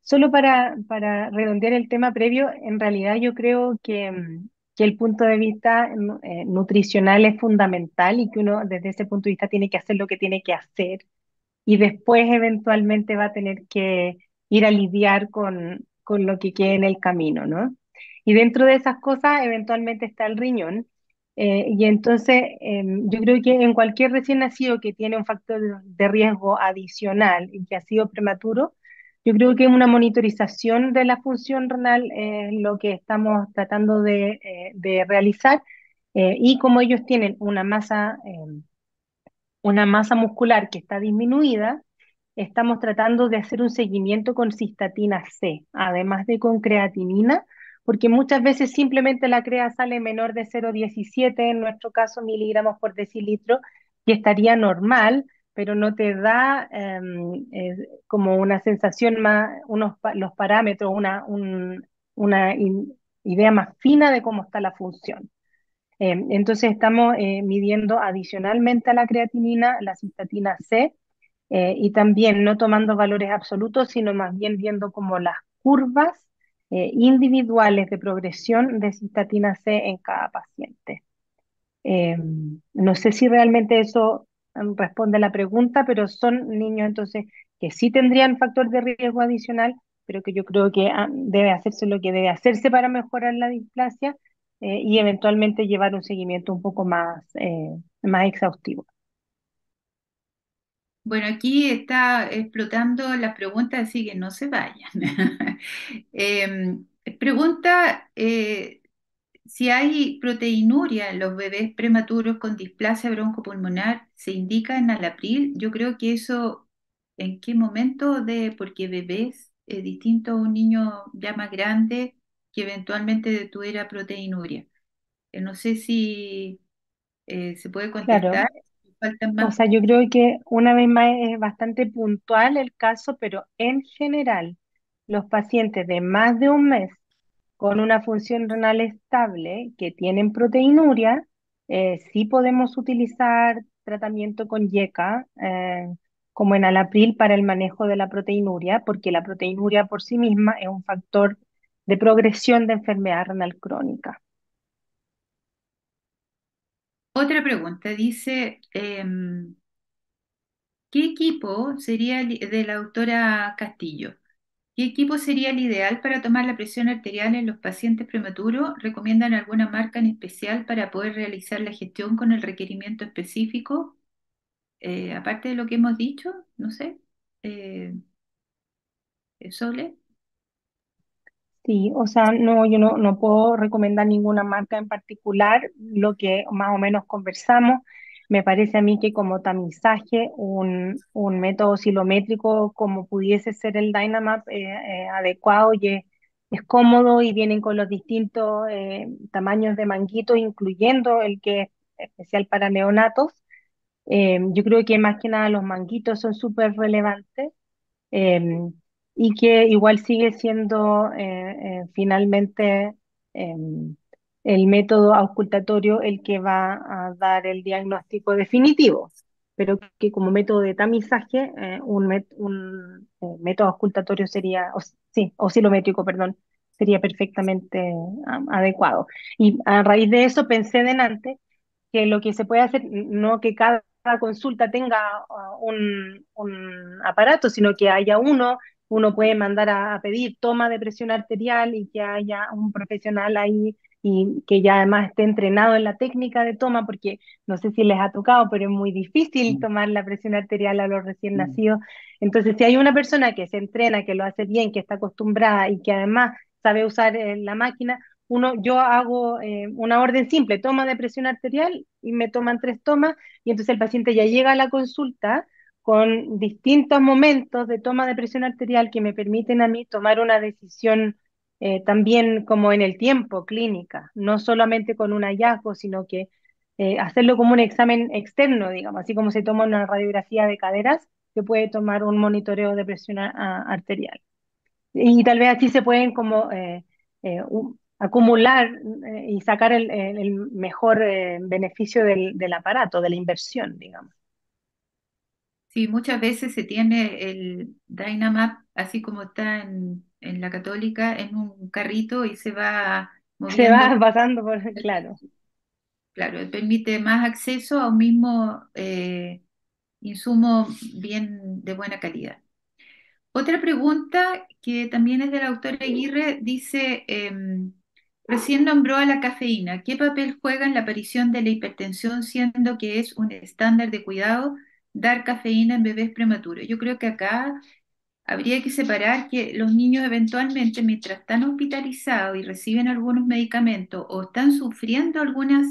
Solo para redondear el tema previo, en realidad yo creo que el punto de vista nutricional es fundamental y que uno desde ese punto de vista tiene que hacer lo que tiene que hacer y después eventualmente va a tener que ir a lidiar con lo que quede en el camino, ¿no? Y dentro de esas cosas eventualmente está el riñón. Y entonces yo creo que en cualquier recién nacido que tiene un factor de riesgo adicional y que ha sido prematuro, yo creo que una monitorización de la función renal es lo que estamos tratando de realizar. Y como ellos tienen una masa muscular que está disminuida, estamos tratando de hacer un seguimiento con cistatina C, además de con creatinina, porque muchas veces simplemente la crea sale menor de 0,17, en nuestro caso miligramos por decilitro, y estaría normal, pero no te da como una sensación más, los parámetros, una idea más fina de cómo está la función. Entonces estamos midiendo adicionalmente a la creatinina la cistatina C, y también no tomando valores absolutos, sino más bien viendo como las curvas individuales de progresión de cistatina C en cada paciente. Eh, no sé si realmente eso responde a la pregunta, pero son niños entonces que sí tendrían factor de riesgo adicional, pero que yo creo que debe hacerse lo que debe hacerse para mejorar la displasia, y eventualmente llevar un seguimiento un poco más exhaustivo. Bueno, aquí está explotando las preguntas, así que no se vayan. Pregunta si hay proteinuria en los bebés prematuros con displasia broncopulmonar, ¿se indica en Alapril? Yo creo que eso, ¿en qué momento porque bebés es distinto a un niño ya más grande que eventualmente tuviera proteinuria? No sé si se puede Claro, contestar. Faltan o más. sea, yo creo que una vez más es bastante puntual el caso, pero en general, los pacientes de más de un mes con una función renal estable que tienen proteinuria, sí podemos utilizar tratamiento con YECA, como en Alapril para el manejo de la proteinuria, porque la proteinuria por sí misma es un factor de progresión de enfermedad renal crónica. Otra pregunta dice, ¿qué equipo sería de la doctora Castillo? ¿Qué equipo sería el ideal para tomar la presión arterial en los pacientes prematuros? ¿Recomiendan alguna marca en especial para poder realizar la gestión con el requerimiento específico? Aparte de lo que hemos dicho, no sé, eh, Sole. Sí, o sea, no, yo no puedo recomendar ninguna marca en particular. Lo que más o menos conversamos, me parece a mí que como tamizaje, un método oscilométrico como pudiese ser el Dynamap, adecuado y es cómodo, y vienen con los distintos tamaños de manguitos, incluyendo el que es especial para neonatos. Yo creo que más que nada los manguitos son súper relevantes, eh, y que igual sigue siendo finalmente eh, el método auscultatorio el que va a dar el diagnóstico definitivo, pero que como método de tamizaje, un método auscultatorio sería, sí, oscilométrico, perdón, sería perfectamente adecuado. Y a raíz de eso pensé delante que lo que se puede hacer, no que cada consulta tenga un aparato, sino que haya uno puede mandar a pedir toma de presión arterial y que haya un profesional ahí y que ya además esté entrenado en la técnica de toma, porque no sé si les ha tocado, pero es muy difícil tomar la presión arterial a los recién nacidos. Entonces, si hay una persona que se entrena, que lo hace bien, que está acostumbrada y que además sabe usar la máquina, yo hago una orden simple, toma de presión arterial, y me toman 3 tomas, y entonces el paciente ya llega a la consulta con distintos momentos de toma de presión arterial que me permiten a mí tomar una decisión también como en el tiempo, clínica, no solamente con un hallazgo, sino que hacerlo como un examen externo, digamos, así como se toma una radiografía de caderas, se puede tomar un monitoreo de presión arterial. Y tal vez así se pueden como acumular y sacar el mejor beneficio del aparato, de la inversión, digamos. Sí, muchas veces se tiene el Dynamap, así como está en la Católica, en un carrito y se va Se moviendo. va pasando por, claro. Claro, permite más acceso a un mismo insumo bien de buena calidad. Otra pregunta que también es de la autora Aguirre dice, recién nombró a la cafeína. ¿Qué papel juega en la aparición de la hipertensión, siendo que es un estándar de cuidado dar cafeína en bebés prematuros? Yo creo que acá habría que separar que los niños eventualmente, mientras están hospitalizados y reciben algunos medicamentos o están sufriendo algunas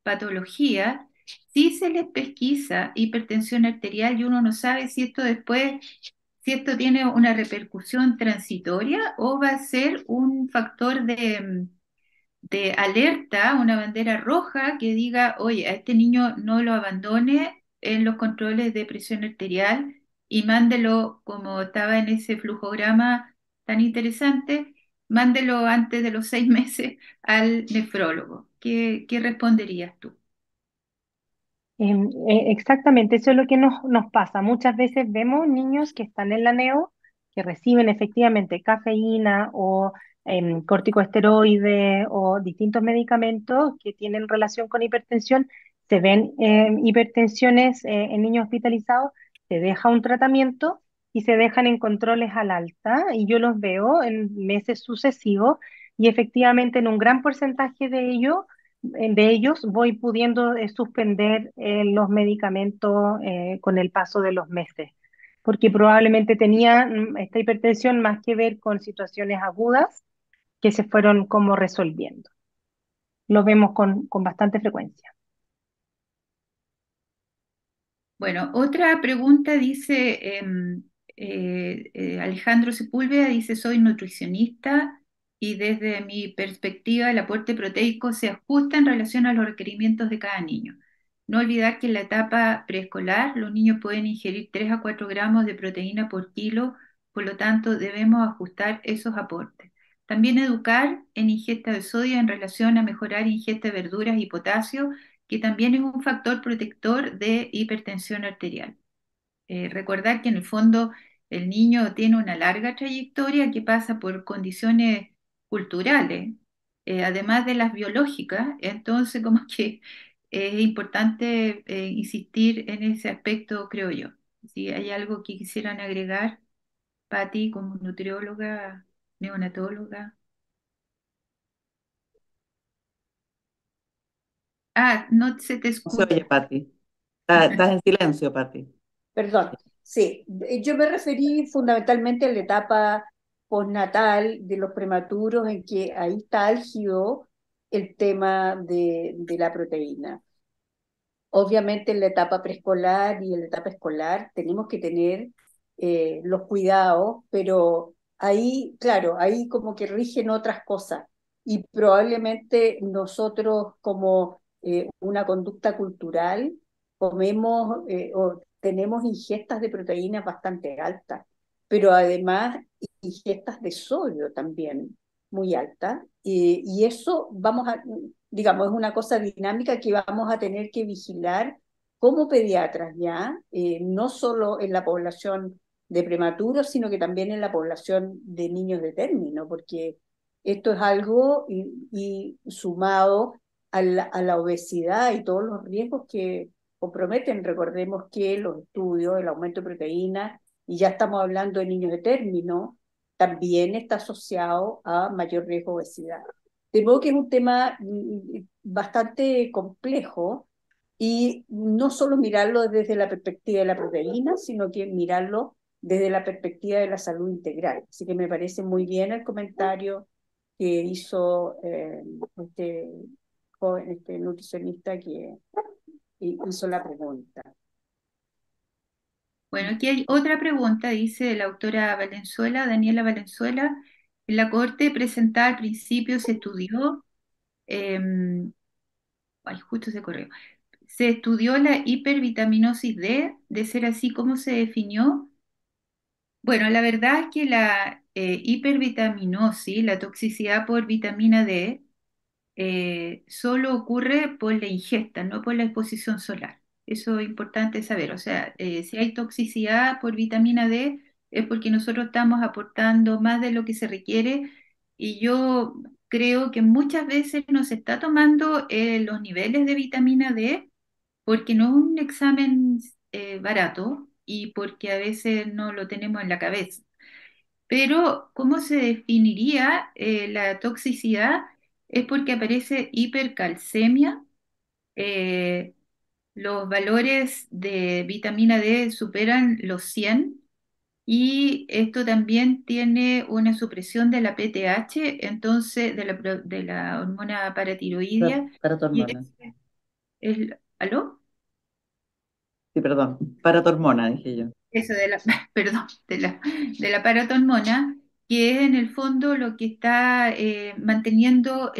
patologías, si se les pesquisa hipertensión arterial y uno no sabe si esto después, si esto tiene una repercusión transitoria o va a ser un factor de alerta, una bandera roja que diga, oye, a este niño no lo abandone en los controles de presión arterial y mándelo como estaba en ese flujograma tan interesante, mándelo antes de los 6 meses al nefrólogo. ¿Qué responderías tú? Exactamente, eso es lo que nos pasa. Muchas veces vemos niños que están en la neo, que reciben efectivamente cafeína o corticosteroides o distintos medicamentos que tienen relación con hipertensión. Se ven hipertensiones en niños hospitalizados, se deja un tratamiento y se dejan en controles al alta y yo los veo en meses sucesivos y efectivamente en un gran porcentaje de ellos voy pudiendo suspender los medicamentos con el paso de los meses, porque probablemente tenía esta hipertensión más que ver con situaciones agudas que se fueron como resolviendo. Lo vemos con bastante frecuencia. Bueno, otra pregunta dice Alejandro Sepúlveda, dice, soy nutricionista y desde mi perspectiva el aporte proteico se ajusta en relación a los requerimientos de cada niño. No olvidar que en la etapa preescolar los niños pueden ingerir 3 a 4 gramos de proteína por kilo, por lo tanto debemos ajustar esos aportes. También educar en ingesta de sodio en relación a mejorar ingesta de verduras y potasio, que también es un factor protector de hipertensión arterial. Recordar que en el fondo el niño tiene una larga trayectoria que pasa por condiciones culturales, además de las biológicas, entonces como que es importante insistir en ese aspecto, creo yo. Si hay algo que quisieran agregar, Patti, como nutrióloga, neonatóloga. Ah, no se te No se oye, escucha. Pati. Estás en silencio, Pati. Perdón, sí, yo me referí fundamentalmente a la etapa postnatal de los prematuros en que ahí está álgido el tema de la proteína. Obviamente en la etapa preescolar y en la etapa escolar tenemos que tener los cuidados, pero ahí, claro, ahí como que rigen otras cosas y probablemente nosotros como una conducta cultural comemos o tenemos ingestas de proteínas bastante altas, pero además ingestas de sodio también muy altas y eso vamos a, digamos, es una cosa dinámica que vamos a tener que vigilar como pediatras ya, no solo en la población de prematuros, sino que también en la población de niños de término, porque esto es algo y sumado a la obesidad y todos los riesgos que comprometen. Recordemos que los estudios, el aumento de proteínas, y ya estamos hablando de niños de término, también está asociado a mayor riesgo de obesidad. De modo que es un tema bastante complejo y no solo mirarlo desde la perspectiva de la proteína, sino que mirarlo desde la perspectiva de la salud integral. Así que me parece muy bien el comentario que hizo este joven, este nutricionista que hizo la pregunta. Bueno, aquí hay otra pregunta, dice la autora Valenzuela, Daniela Valenzuela. En la corte presentada al principio se estudió, ay, justo ese correo, se estudió la hipervitaminosis D, de ser así como se definió. Bueno, la verdad es que la hipervitaminosis, la toxicidad por vitamina D, solo ocurre por la ingesta, no por la exposición solar. Eso es importante saber. O sea, si hay toxicidad por vitamina D, es porque nosotros estamos aportando más de lo que se requiere y yo creo que muchas veces no se está tomando los niveles de vitamina D porque no es un examen barato y porque a veces no lo tenemos en la cabeza. Pero, ¿cómo se definiría la toxicidad? Es porque aparece hipercalcemia, eh, los valores de vitamina D superan los 100 y esto también tiene una supresión de la PTH, entonces de la hormona paratiroidea. Para tu Y hormona. ¿aló? Sí, perdón. Para tu hormona, dije yo. Eso de la, perdón, de la paratormona, que es en el fondo lo que está manteniendo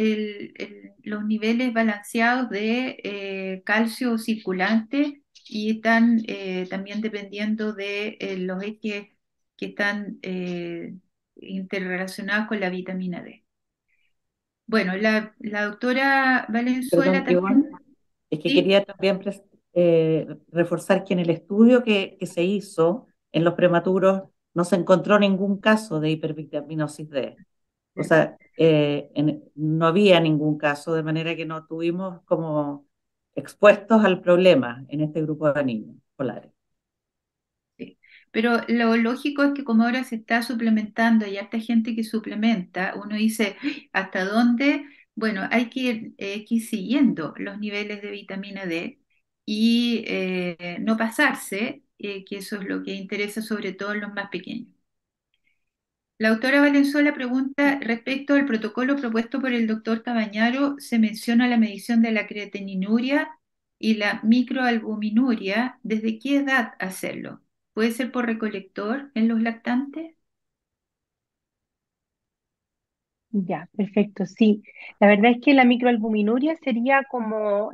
los niveles balanceados de calcio circulante y están también dependiendo de los ejes que están interrelacionadas con la vitamina D. Bueno, la doctora Valenzuela Perdón, también, Ivonne, es que ¿sí? quería también reforzar que en el estudio que se hizo en los prematuros no se encontró ningún caso de hipervitaminosis D. O sea, no había ningún caso, de manera que no tuvimos como expuestos al problema en este grupo de niños escolares. Sí. Pero lo lógico es que como ahora se está suplementando y hay harta gente que suplementa, uno dice, "Ay, ¿hasta dónde?". Bueno, hay que ir siguiendo los niveles de vitamina D y no pasarse, que eso es lo que interesa sobre todo en los más pequeños. La doctora Valenzuela pregunta, respecto al protocolo propuesto por el doctor Cabañaro, se menciona la medición de la creatininuria y la microalbuminuria. ¿Desde qué edad hacerlo? ¿Puede ser por recolector en los lactantes? Ya, perfecto, sí. La verdad es que la microalbuminuria sería como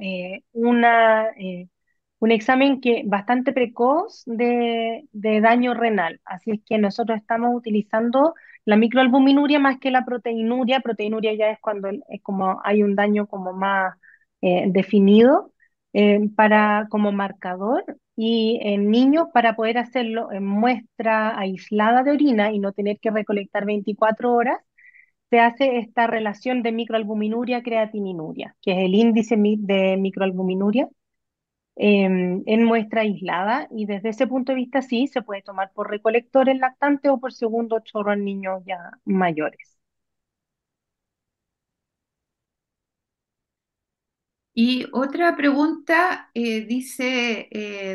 un examen que bastante precoz de daño renal. Así es que nosotros estamos utilizando la microalbuminuria más que la proteinuria. Proteinuria ya es cuando es como hay un daño como más definido para como marcador y en niños para poder hacerlo en muestra aislada de orina y no tener que recolectar 24 horas se hace esta relación de microalbuminuria-creatininuria, que es el índice de microalbuminuria en muestra aislada, y desde ese punto de vista sí se puede tomar por recolector en lactante o por segundo chorro en niños ya mayores. Y otra pregunta, dice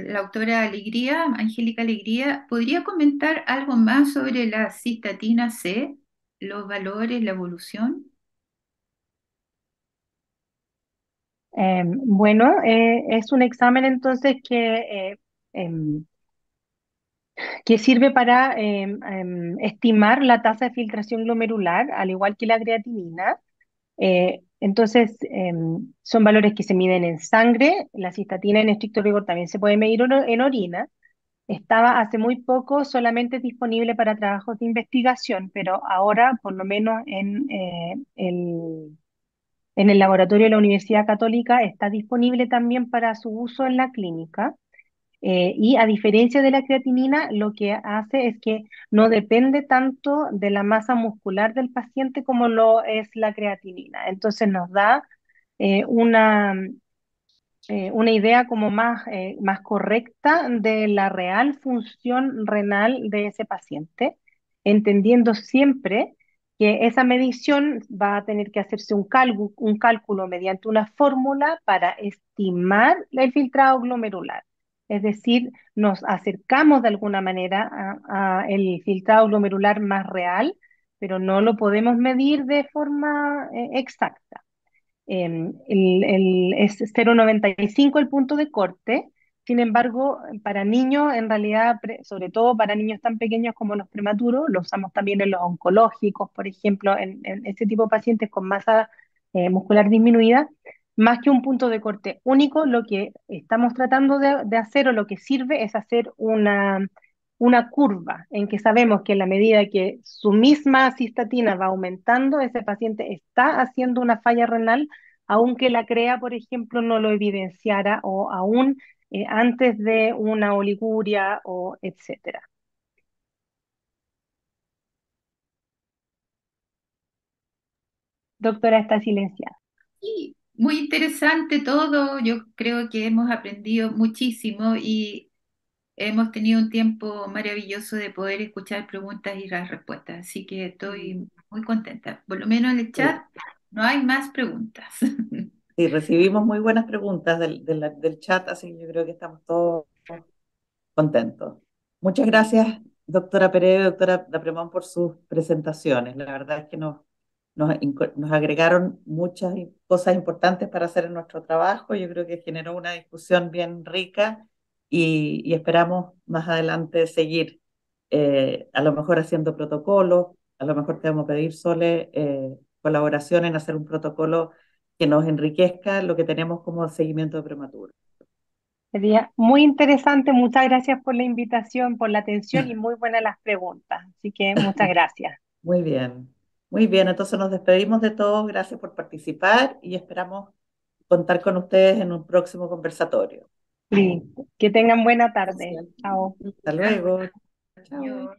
la doctora Alegría, Angélica Alegría, ¿podría comentar algo más sobre la cistatina C, los valores, la evolución? Bueno, es un examen entonces em, que sirve para estimar la tasa de filtración glomerular, al igual que la creatinina. Entonces, son valores que se miden en sangre. La cistatina en estricto rigor también se puede medir en orina. Estaba hace muy poco solamente disponible para trabajos de investigación, pero ahora, por lo menos en el laboratorio de la Universidad Católica, está disponible también para su uso en la clínica. Y a diferencia de la creatinina, lo que hace es que no depende tanto de la masa muscular del paciente como lo es la creatinina. Entonces nos da eh, una, una idea como más correcta de la real función renal de ese paciente, entendiendo siempre que esa medición va a tener que hacerse un cálculo mediante una fórmula para estimar el filtrado glomerular. Es decir, nos acercamos de alguna manera a el filtrado glomerular más real, pero no lo podemos medir de forma exacta. Es 0,95 el punto de corte. Sin embargo, para niños, en realidad, sobre todo para niños tan pequeños como los prematuros, lo usamos también en los oncológicos, por ejemplo, en ese tipo de pacientes con masa muscular disminuida, más que un punto de corte único, lo que estamos tratando de hacer o lo que sirve es hacer una curva en que sabemos que en la medida que su misma cistatina va aumentando, ese paciente está haciendo una falla renal, aunque la CREA, por ejemplo, no lo evidenciara o aún antes de una oliguria o etcétera. Doctora, está silenciada. Sí, muy interesante todo. Yo creo que hemos aprendido muchísimo y hemos tenido un tiempo maravilloso de poder escuchar preguntas y las respuestas. Así que estoy muy contenta. Por lo menos en el Sí, chat no hay más preguntas. sí, recibimos muy buenas preguntas del chat, así que yo creo que estamos todos contentos. Muchas gracias, doctora Pérez y doctora Dapremón, por sus presentaciones. La verdad es que nos agregaron muchas cosas importantes para hacer en nuestro trabajo. Yo creo que generó una discusión bien rica y esperamos más adelante seguir, a lo mejor haciendo protocolos, a lo mejor te vamos a pedir, Sole, colaboración en hacer un protocolo que nos enriquezca lo que tenemos como seguimiento de prematuro. Sería muy interesante. Muchas gracias por la invitación, por la atención y muy buenas las preguntas. Así que muchas gracias. Muy bien. Muy bien, entonces nos despedimos de todos. Gracias por participar y esperamos contar con ustedes en un próximo conversatorio. Listo. Que tengan buena tarde. Gracias. Chao. Hasta luego. Chao. Yo